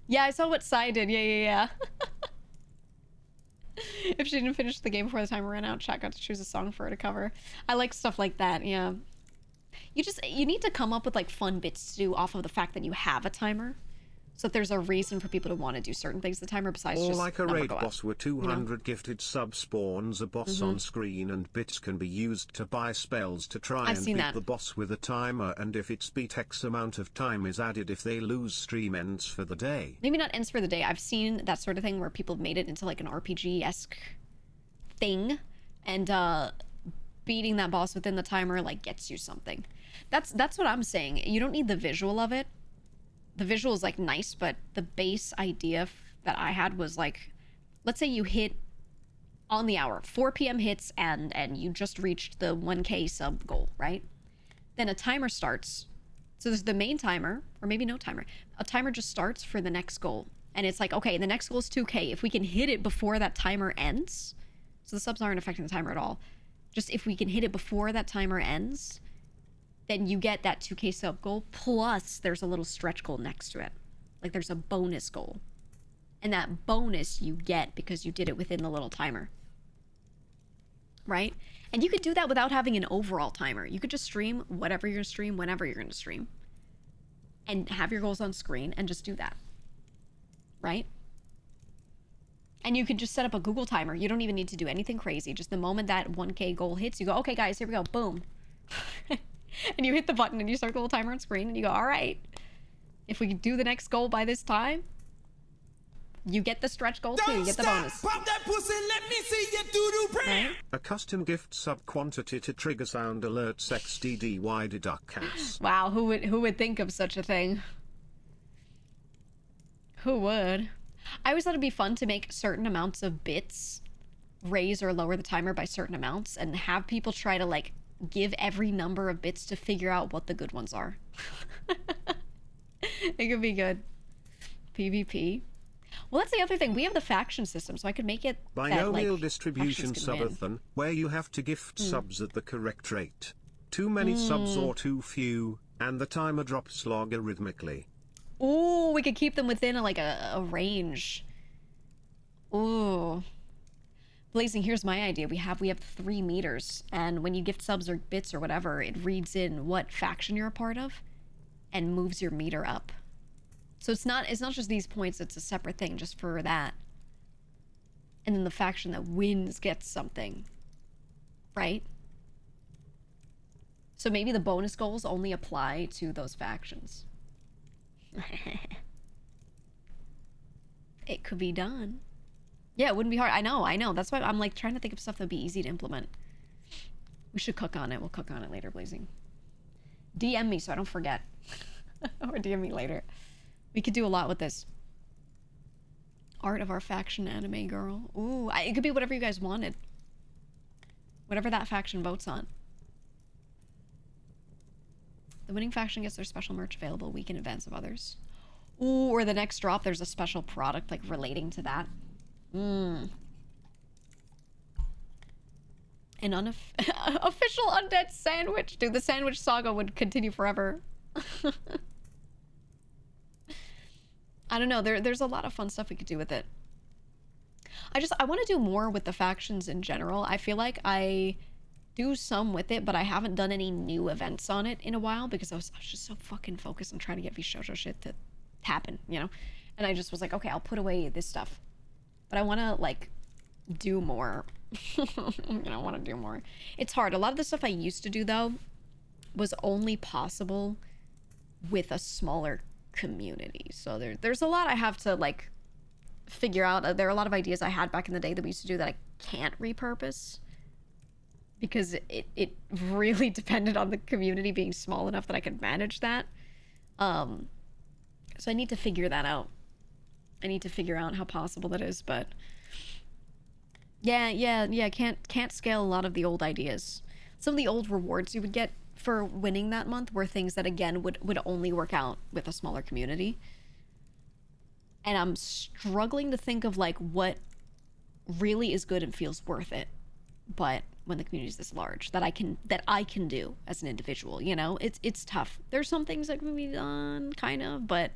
Yeah, I saw what Sai did. Yeah. If she didn't finish the game before the timer ran out, chat got to choose a song for her to cover. I like stuff like that, yeah. You need to come up with like fun bits to do off of the fact that you have a timer. So that there's a reason for people to want to do certain things. The timer besides or just like a raid boss where 200 gifted sub spawns a boss on screen and bits can be used to buy spells to try and beat the boss with a timer, and if it's beat X amount of time is added if they lose, stream ends for the day. Maybe not ends for the day. I've seen that sort of thing where people have made it into like an RPG-esque thing, and beating that boss within the timer like gets you something. That's what I'm saying. You don't need the visual of it. The visual is like nice, but the base idea that I had was like, let's say you hit on the hour, 4 p.m. hits and you just reached the 1K sub goal, right? Then a timer starts. So there's the main timer, or maybe no timer. A timer just starts for the next goal. And it's like, okay, the next goal is 2K. If we can hit it before that timer ends, so the subs aren't affecting the timer at all. Just if we can hit it before that timer ends, then you get that 2K sub goal, plus there's a little stretch goal next to it. Like there's a bonus goal. And that bonus you get because you did it within the little timer. Right? And you could do that without having an overall timer. You could just stream whatever you're going to stream, whenever you're going to stream. And have your goals on screen and just do that. Right? And you could just set up a Google timer. You don't even need to do anything crazy. Just the moment that 1K goal hits, you go, okay guys, here we go, boom. And you hit the button and you start the little timer on screen and you go, all right. If we can do the next goal by this time, you get the stretch goal too. You get the bonus. Pop that pussy, let me see your doo-doo brand. Right? A custom gift sub quantity to trigger sound alerts XDDY deduct cats. Wow, who would think of such a thing? Who would? I always thought it'd be fun to make certain amounts of bits raise or lower the timer by certain amounts and have people try to like give every number of bits to figure out what the good ones are. It could be good. PvP. Well, that's the other thing. We have the faction system, so I could make it binomial distribution subathon, where you have to gift subs at the correct rate. Too many subs or too few, and the timer drops logarithmically. Ooh, we could keep them within a range. Ooh. Blazing, here's my idea. We have 3 meters, and when you gift subs or bits or whatever, it reads in what faction you're a part of and moves your meter up. So it's not just these points, it's a separate thing just for that. And then the faction that wins gets something. Right? So maybe the bonus goals only apply to those factions. It could be done. Yeah, it wouldn't be hard. I know. That's why I'm like trying to think of stuff that'd be easy to implement. We should cook on it. We'll cook on it later, Blazing. DM me so I don't forget. Or DM me later. We could do a lot with this. Art of our faction anime girl. Ooh, it could be whatever you guys wanted. Whatever that faction votes on. The winning faction gets their special merch available a week in advance of others. Ooh, or the next drop, there's a special product like relating to that. An official undead sandwich. Dude, the sandwich saga would continue forever. I don't know. There's a lot of fun stuff we could do with it. I want to do more with the factions in general. I feel like I do some with it, but I haven't done any new events on it in a while because I was just so fucking focused on trying to get Vishojo shit to happen, you know? And I just was like, okay, I'll put away this stuff. But I want to, like, do more. I want to do more. It's hard. A lot of the stuff I used to do, though, was only possible with a smaller community. So there's a lot I have to, like, figure out. There are a lot of ideas I had back in the day that we used to do that I can't repurpose. Because it really depended on the community being small enough that I could manage that. So I need to figure that out. I need to figure out how possible that is, but yeah, can't scale a lot of the old ideas. Some of the old rewards you would get for winning that month were things that again would only work out with a smaller community. And I'm struggling to think of like what really is good and feels worth it. But when the community is this large, that I can do as an individual, you know, it's tough. There's some things that can be done, kind of, but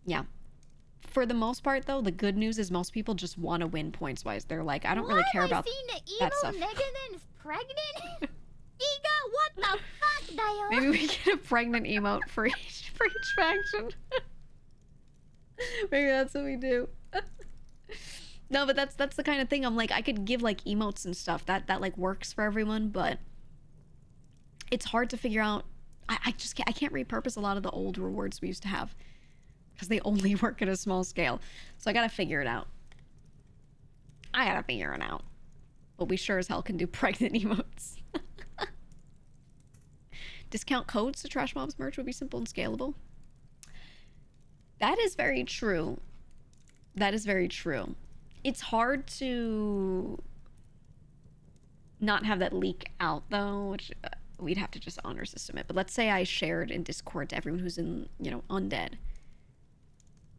yeah. For the most part, though, the good news is most people just want to win points-wise. They're like, I don't really care about that stuff. Megan's pregnant? GEEGA, what the fuck, Dayo? Maybe we get a pregnant emote for each faction. Maybe that's what we do. No, but that's the kind of thing I'm like, I could give like emotes and stuff that like works for everyone, but it's hard to figure out. I can't repurpose a lot of the old rewards we used to have because they only work at a small scale. So I gotta figure it out. But we sure as hell can do pregnant emotes. Discount codes to Trash Mobs merch would be simple and scalable. That is very true. It's hard to not have that leak out, though, which we'd have to just honor system it. But let's say I shared in Discord to everyone who's in, Undead.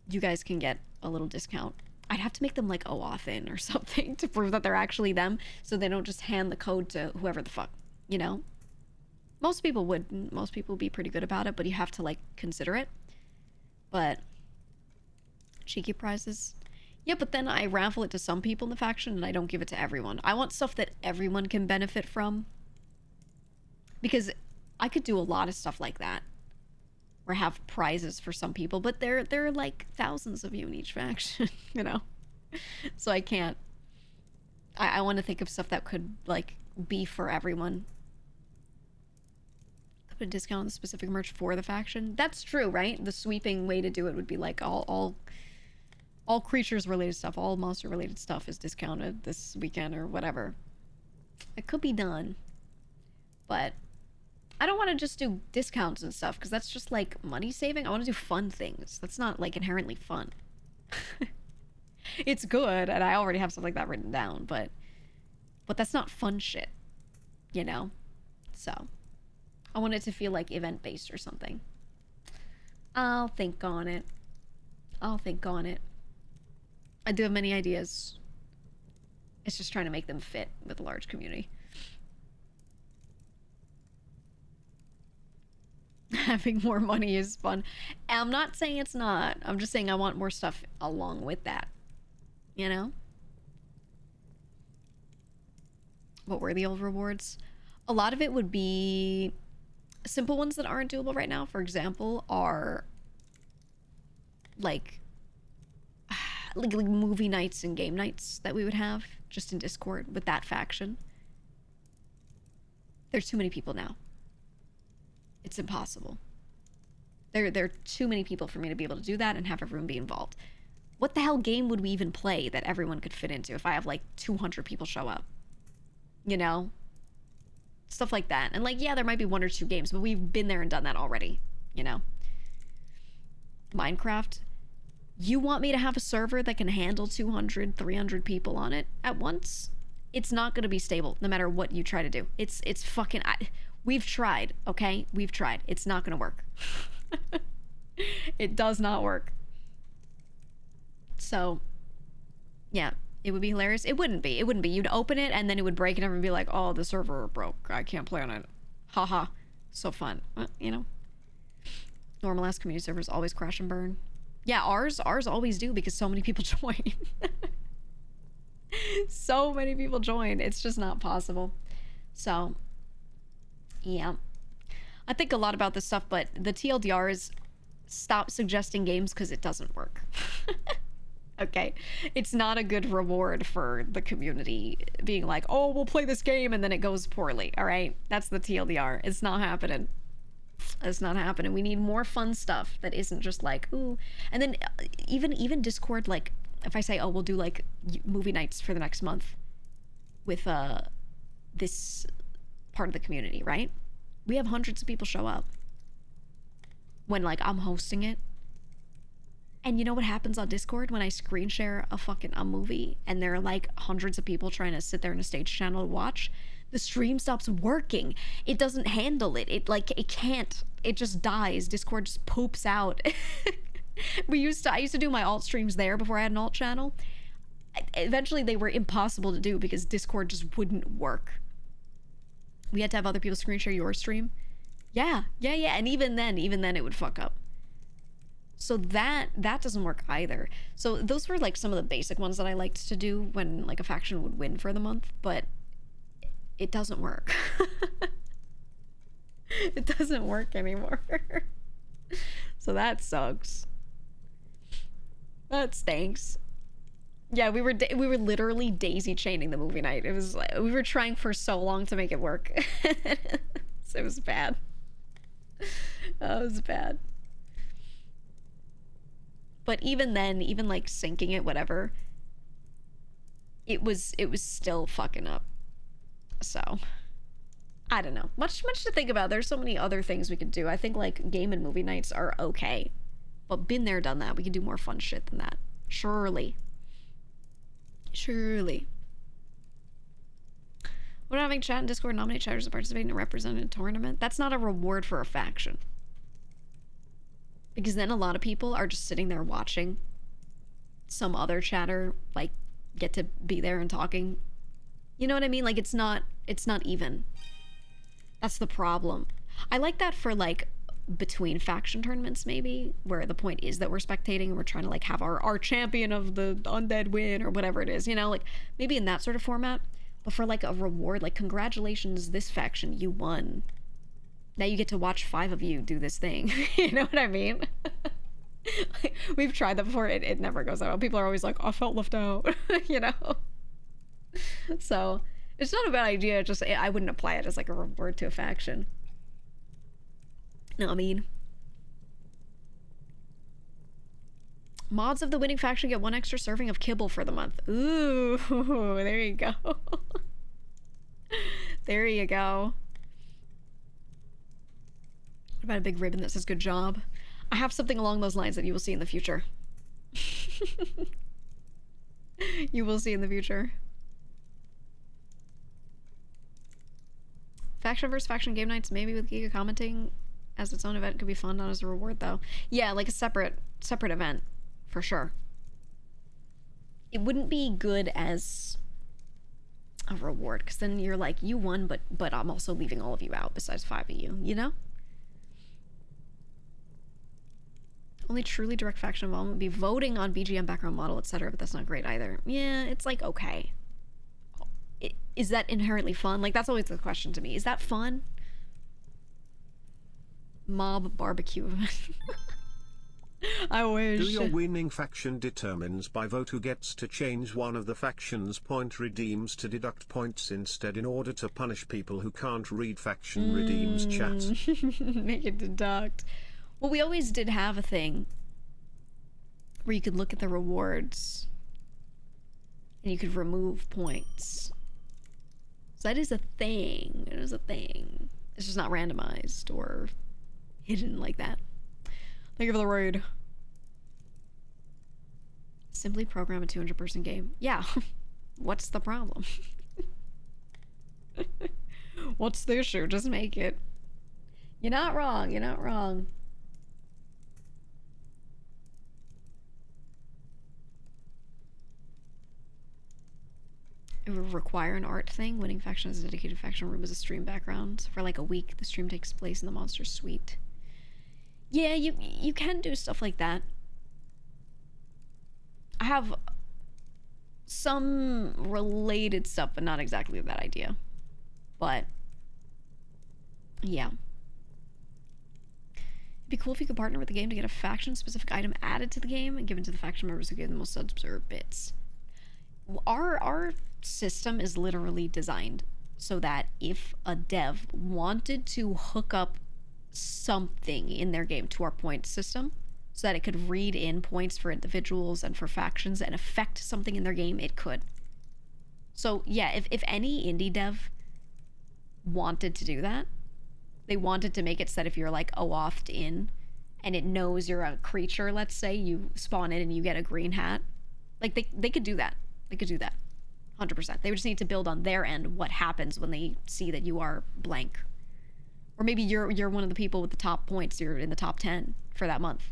You guys can get a little discount. I'd have to make them, like, OAuth in or something to prove that they're actually them, so they don't just hand the code to whoever the fuck, you know? Most people would. Most people would be pretty good about it, but you have to, like, consider it. But cheeky prizes. Yeah, but then I raffle it to some people in the faction and I don't give it to everyone. I want stuff that everyone can benefit from. Because I could do a lot of stuff like that. Or have prizes for some people, but there are like thousands of you in each faction, you know? So I can't. I want to think of stuff that could, like, be for everyone. Put a discount on the specific merch for the faction. That's true, right? The sweeping way to do it would be like all creatures related stuff, all monster related stuff is discounted this weekend or whatever. It could be done, but I don't want to just do discounts and stuff because that's just like money saving. I want to do fun things. That's not like inherently fun. It's good, and I already have stuff like that written down, but that's not fun shit, you know? So I want it to feel like event based or something. I'll think on it. I do have many ideas. It's just trying to make them fit with a large community. Having more money is fun. I'm not saying it's not. I'm just saying I want more stuff along with that. You know? What were the old rewards? A lot of it would be simple ones that aren't doable right now. For example, are like movie nights and game nights that we would have just in Discord with that faction. There's too many people now. It's impossible. There are too many people for me to be able to do that and have everyone be involved. What the hell game would we even play that everyone could fit into if I have like 200 people show up? You know? Stuff like that. And like, yeah, there might be 1 or 2 games, but we've been there and done that already, you know? Minecraft. You want me to have a server that can handle 200, 300 people on it at once? It's not going to be stable no matter what you try to do. It's fucking... we've tried, okay? We've tried. It's not going to work. It does not work. So, yeah, it would be hilarious. It wouldn't be. It wouldn't be. You'd open it and then it would break and everyone would be like, oh, the server broke. I can't play on it. Haha. So fun. You know? Normal ass community servers always crash and burn. Yeah, ours always do because so many people join. So many people join. It's just not possible. So, yeah. I think a lot about this stuff, but the TLDR is stop suggesting games because it doesn't work. Okay? It's not a good reward for the community being like, oh, we'll play this game, and then it goes poorly, all right? That's the TLDR. It's not happening. It's not happening. We need more fun stuff that isn't just like, ooh. And then even Discord, like, if I say, oh, we'll do, like, movie nights for the next month with this part of the community, right? We have hundreds of people show up when, like, I'm hosting it. And you know what happens on Discord when I screen share a movie and there are, like, hundreds of people trying to sit there in a stage channel to watch? The stream stops working. It doesn't handle it. It can't. It just dies. Discord just poops out. I used to do my alt streams there before I had an alt channel. Eventually they were impossible to do because Discord just wouldn't work. We had to have other people screen share your stream. Yeah. And even then it would fuck up. So that doesn't work either. So those were like some of the basic ones that I liked to do when like a faction would win for the month, but it doesn't work. It doesn't work anymore. So that sucks. That stinks. Yeah, we were literally daisy chaining the movie night. It was like, we were trying for so long to make it work. So it was bad. Oh, it was bad. But even then, even like syncing it, whatever, it was still fucking up. So I don't know. Much to think about. There's so many other things we could do. I think like game and movie nights are okay. But been there, done that. We could do more fun shit than that. Surely. What about having chat in Discord, nominate chatters to participate in a represented tournament? That's not a reward for a faction. Because then a lot of people are just sitting there watching some other chatter, like, get to be there and talking. You know what I mean? Like, it's not even. That's the problem. I like that for, like, between faction tournaments, maybe, where the point is that we're spectating and we're trying to, like, have our champion of the undead win or whatever it is, you know? Like, maybe in that sort of format. But for, like, a reward, like, congratulations, this faction, you won. Now you get to watch 5 of you do this thing. You know what I mean? Like, we've tried that before. It never goes out well. People are always like, I felt left out. You know? So, it's not a bad idea. Just, I wouldn't apply it as, like, a reward to a faction. No, I mean, mods of the winning faction get 1 extra serving of kibble for the month. Ooh, there you go. There you go. What about a big ribbon that says good job? I have something along those lines that you will see in the future. You will see in the future. Faction versus faction game nights, maybe with GEEGA commenting as its own event, could be fun, not as a reward though. Yeah, like a separate event, for sure. It wouldn't be good as a reward, because then you're like, you won, but I'm also leaving all of you out besides 5 of you, you know? Only truly direct faction involvement would be voting on BGM background model, etc., but that's not great either. Yeah, it's like, okay. Is that inherently fun? Like, that's always the question to me. Is that fun? Mob barbecue. I wish. Do your winning faction determines by vote who gets to change one of the faction's point redeems to deduct points instead in order to punish people who can't read faction redeems chat. Make it deduct. Well, we always did have a thing where you could look at the rewards and you could remove points. So that is a thing. It is a thing. It's just not randomized or hidden like that. Thank you for the raid. Simply program a 200-person game. Yeah. What's the problem? What's the issue? Just make it. You're not wrong. You're not wrong. It would require an art thing. Winning faction is a dedicated faction room as a stream background. For like a week, the stream takes place in the monster suite. Yeah, you can do stuff like that. I have some related stuff, but not exactly that idea. But yeah. It'd be cool if you could partner with the game to get a faction-specific item added to the game and given to the faction members who give the most observed bits. Our system is literally designed so that if a dev wanted to hook up something in their game to our point system so that it could read in points for individuals and for factions and affect something in their game, it could. So yeah, if any indie dev wanted to do that, they wanted to make it so that if you're like OAuth'd in and it knows you're a creature, let's say you spawn in and you get a green hat, like they could do that. They could do that 100%. They would just need to build on their end what happens when they see that you are blank. Or maybe you're one of the people with the top points, you're in the top 10 for that month.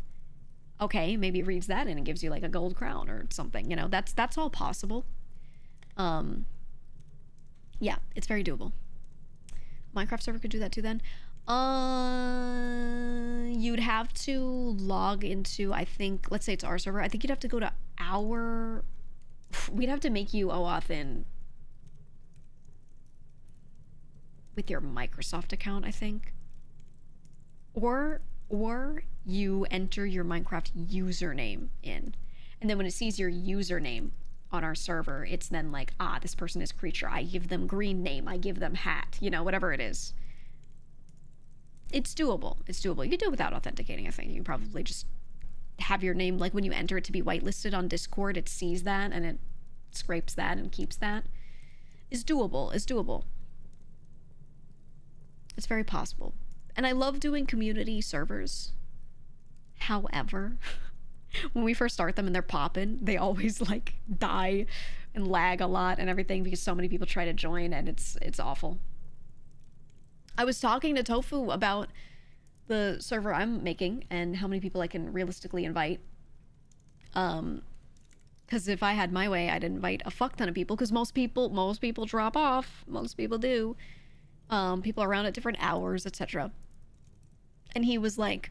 Okay, maybe it reads that and it gives you like a gold crown or something, you know. That's all possible. Yeah, it's very doable. Minecraft server could do that too then. You'd have to log into, I think, let's say it's our server. I think you'd have to go to our, we'd have to make you OAuth in with your Microsoft account, I think. Or you enter your Minecraft username in. And then when it sees your username on our server, it's then like, ah, this person is creature. I give them green name. I give them hat. You know, whatever it is. It's doable. It's doable. You can do it without authenticating, I think. You can probably just have your name, like when you enter it to be whitelisted on Discord, it sees that and it scrapes that and keeps that. It's doable. It's doable. It's very possible. And I love doing community servers. However, when we first start them and they're popping, they always like die and lag a lot and everything because so many people try to join and it's awful. I was talking to Tofu about the server I'm making and how many people I can realistically invite. Because if I had my way, I'd invite a fuck ton of people because most people drop off. Most people do. People are around at different hours, etc. And he was like,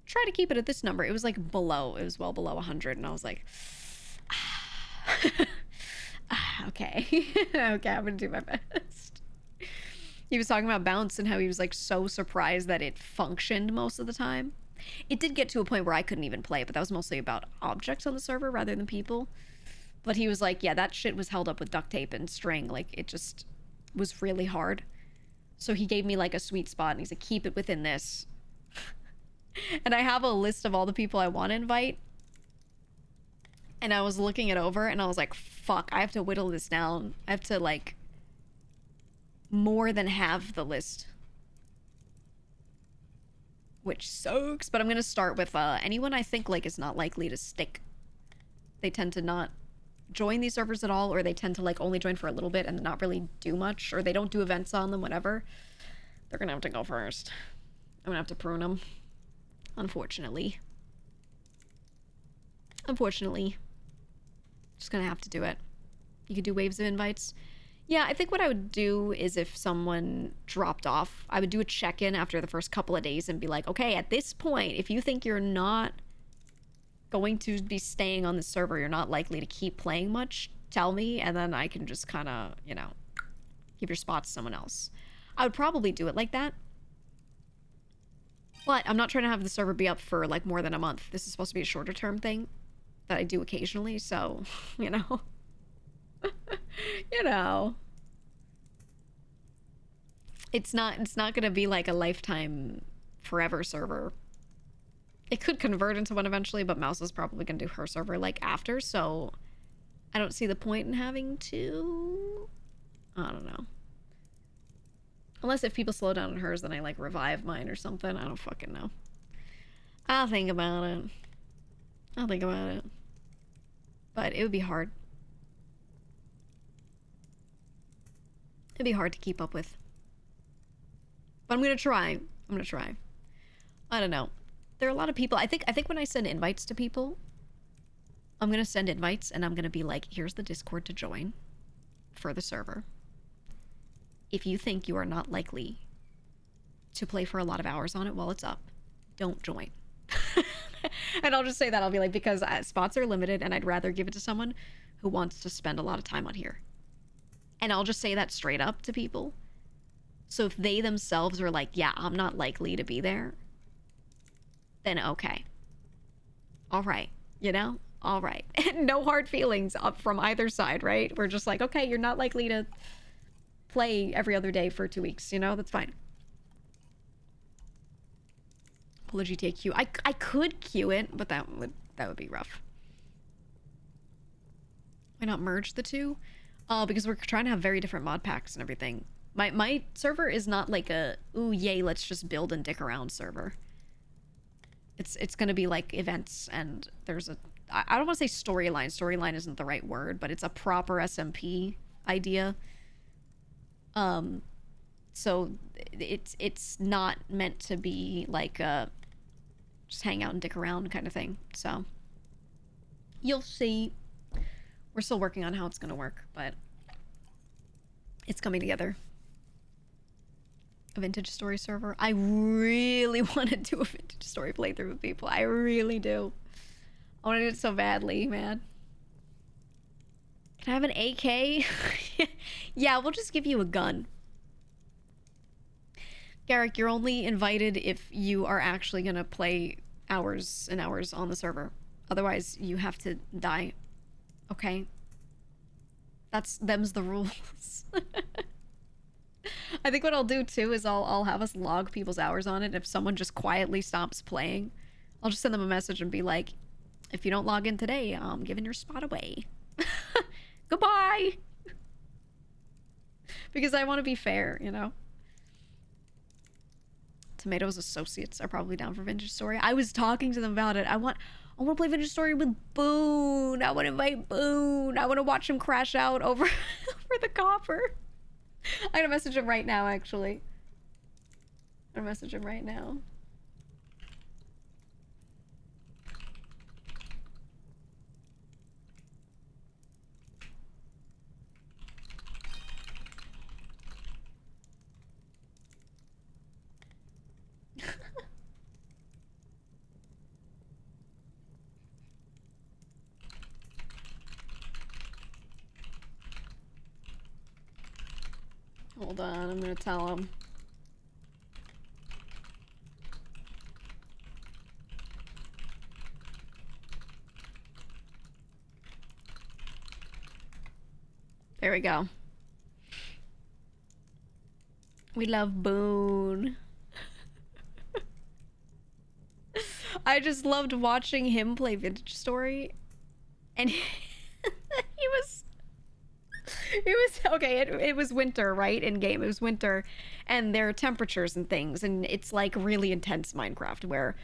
try to keep it at this number. It was like below. It was well below 100. And I was like, okay. Okay, I'm going to do my best. He was talking about bounce and how he was like so surprised that it functioned most of the time. It did get to a point where I couldn't even play, but that was mostly about objects on the server rather than people. But he was like, yeah, that shit was held up with duct tape and string. Like, it just was really hard. So he gave me like a sweet spot and he's like, keep it within this. And I have a list of all the people I want to invite. And I was looking it over and I was like, fuck, I have to whittle this down. I have to like more than halve the list. Which sucks, but I'm gonna start with anyone I think like is not likely to stick. They tend to not join these servers at all, or they tend to like only join for a little bit and not really do much, or they don't do events on them, whatever. They're gonna have to go first. I'm gonna have to prune them. Unfortunately. Unfortunately. Just gonna have to do it. You could do waves of invites. Yeah, I think what I would do is if someone dropped off, I would do a check-in after the first couple of days and be like, okay, at this point, if you think you're not going to be staying on the server, you're not likely to keep playing much, tell me, and then I can just kind of, you know, give your spot to someone else. I would probably do it like that. But I'm not trying to have the server be up for like more than a month. This is supposed to be a shorter term thing that I do occasionally, so, you know. You know. It's not gonna be like a lifetime forever server. It could convert into one eventually, but Mouse is probably gonna do her server like after, so I don't see the point in having to. I don't know. Unless if people slow down on hers, then I like revive mine or something. I don't fucking know. I'll think about it. I'll think about it. But it would be hard. It'd be hard to keep up with. But I'm gonna try. I'm gonna try. I don't know. There are a lot of people. I think when I send invites to people, I'm gonna send invites and I'm gonna be like, here's the Discord to join for the server. If you think you are not likely to play for a lot of hours on it while it's up, don't join. And I'll just say that. I'll be like, because spots are limited and I'd rather give it to someone who wants to spend a lot of time on here. And I'll just say that straight up to people. So if they themselves are like, yeah, I'm not likely to be there, then okay. All right. You know? All right. No hard feelings up from either side, right? We're just like, okay, you're not likely to play every other day for 2 weeks, you know? That's fine. Pull a GTA queue. I could queue it, but that would be rough. Why not merge the two? Because we're trying to have very different mod packs and everything. My server is not like a, ooh, yay, let's just build and dick around server. It's gonna be like events, and there's a, I don't want to say storyline. Storyline isn't the right word, but it's a proper SMP idea. So it's not meant to be like a just hang out and dick around kind of thing. So you'll see. We're still working on how it's gonna work, but it's coming together. A vintage story server. I really want to do a vintage story playthrough with people. I really do. I want to do it so badly, man. Can I have an AK? Yeah, we'll just give you a gun. Garrick, you're only invited if you are actually gonna play hours and hours on the server. Otherwise, you have to die. Okay? Them's the rules. I think what I'll do too is I'll have us log people's hours on it. If someone just quietly stops playing, I'll just send them a message and be like, if you don't log in today, I'm giving your spot away. Goodbye! Because I want to be fair, you know? Tomatoes Associates are probably down for Vintage Story. I was talking to them about it. I want to play Vintage Story with Boone. I want to invite Boone. I want to watch him crash out over the copper. I'm gonna message him right now, actually. I'm gonna message him right now. Hold on, I'm gonna tell him. There we go. We love Boone. I just loved watching him play Vintage Story, and he was okay. It was winter, right? In game, it was winter, and there are temperatures and things, and it's like really intense Minecraft where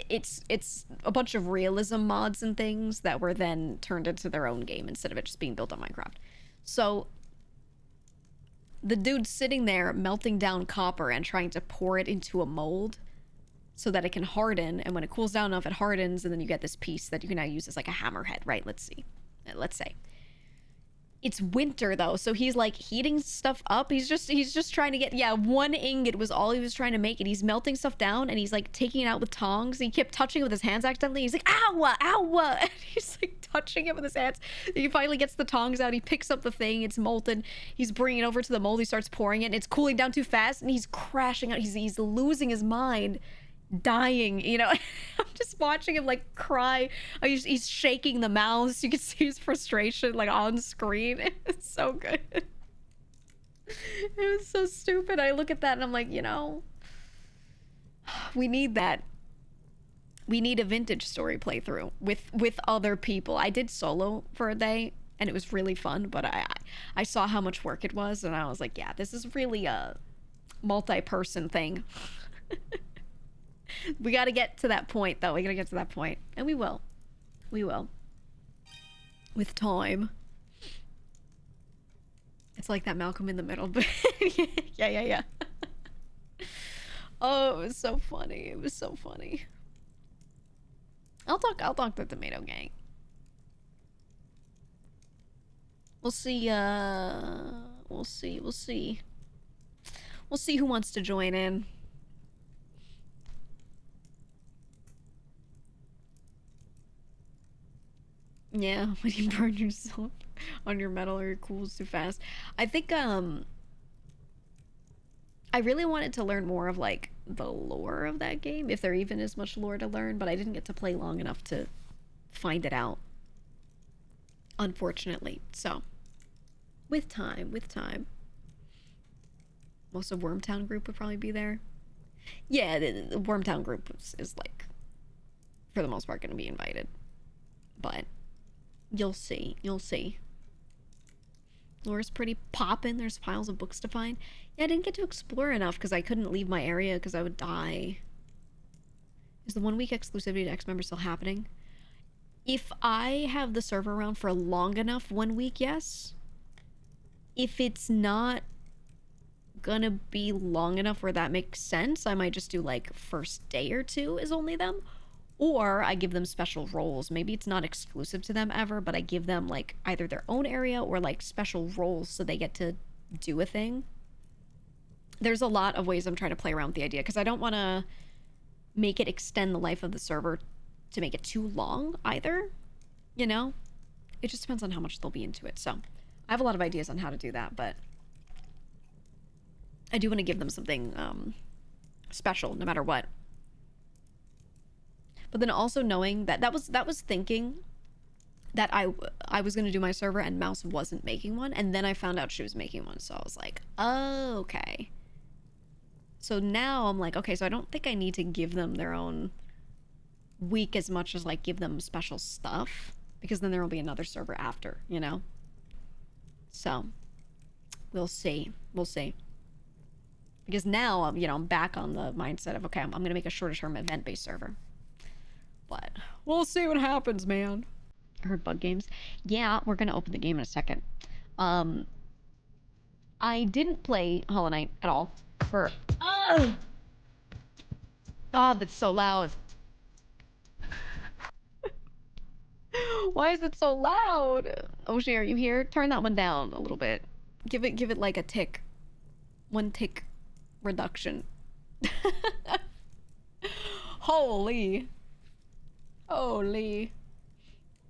it's a bunch of realism mods and things that were then turned into their own game instead of it just being built on Minecraft. So the dude's sitting there melting down copper and trying to pour it into a mold so that it can harden, and when it cools down enough, it hardens, and then you get this piece that you can now use as like a hammerhead, right? Let's say. It's winter though, so he's like heating stuff up. He's just trying to get, yeah, 1 ingot was all he was trying to make, and he's melting stuff down, and he's like taking it out with tongs. He kept touching it with his hands accidentally. He's like, ow, ow, and he's like touching it with his hands. He finally gets the tongs out. He picks up the thing. It's molten. He's bringing it over to the mold. He starts pouring it, and it's cooling down too fast, and he's crashing out. He's losing his mind, dying, you know. I'm just watching him like cry. He's shaking the mouse. You can see his frustration like on screen. It's so good. It was so stupid. I look at that and I'm like, you know, we need that. We need a Vintage Story playthrough with other people. I did solo for a day and it was really fun, but I saw how much work it was, and I was like, yeah, this is really a multi-person thing. We got to get to that point, though. We got to get to that point. And we will. We will. With time. It's like that Malcolm in the Middle. Yeah. Oh, it was so funny. It was so funny. I'll talk to Tomato Gang. We'll see, we'll see who wants to join in. Yeah, when you burn yourself on your metal or it cools too fast. I think, I really wanted to learn more of, like, the lore of that game, if there even is much lore to learn, but I didn't get to play long enough to find it out, unfortunately. So, with time. Most of Wormtown group would probably be there. Yeah, the Wormtown group is, like, for the most part, going to be invited. But you'll see. Lore's pretty poppin'. There's piles of books to find. Yeah, I didn't get to explore enough because I couldn't leave my area because I would die. Is the 1 week exclusivity to X members still happening? If I have the server around for long enough, 1 week, yes. If it's not gonna be long enough where that makes sense, I might just do like first day or 2 is only them. Or I give them special roles. Maybe it's not exclusive to them ever, but I give them like either their own area or like special roles so they get to do a thing. There's a lot of ways I'm trying to play around with the idea because I don't want to make it extend the life of the server to make it too long either. You know? It just depends on how much they'll be into it. So I have a lot of ideas on how to do that, but I do want to give them something special no matter what. But then also knowing that was thinking that I was going to do my server and Mouse wasn't making one. And then I found out she was making one. So I was like, oh, okay. So now I'm like, okay, so I don't think I need to give them their own week as much as like give them special stuff. Because then there will be another server after, you know? So we'll see. Because now, you know, I'm back on the mindset of, okay, I'm going to make a shorter term event-based server. But we'll see what happens, man. I heard bug games. Yeah, we're gonna open the game in a second. I didn't play Hollow Knight at all for God, that's so loud. Why is it so loud? Oshi, are you here? Turn that one down a little bit. Give it like a tick. 1 tick reduction. Holy.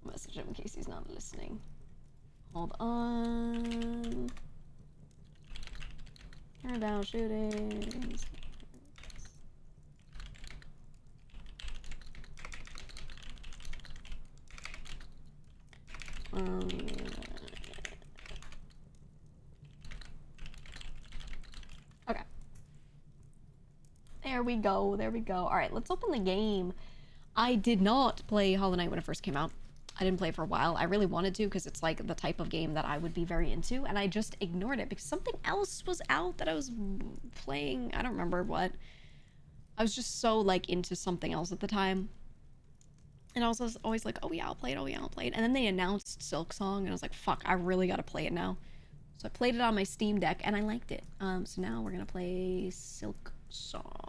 Message him in case he's not listening. Hold on. Turn down shootings. Okay. There we go. All right, let's open the game. I did not play Hollow Knight when it first came out. I didn't play it for a while. I really wanted to because it's like the type of game that I would be very into, and I just ignored it because something else was out that I was playing. I don't remember what. I was just so like into something else at the time. And I was always like, oh yeah, I'll play it, oh yeah, I'll play it. And then they announced Silksong, and I was like, fuck, I really gotta play it now. So I played it on my Steam Deck, and I liked it. So now we're gonna play Silksong.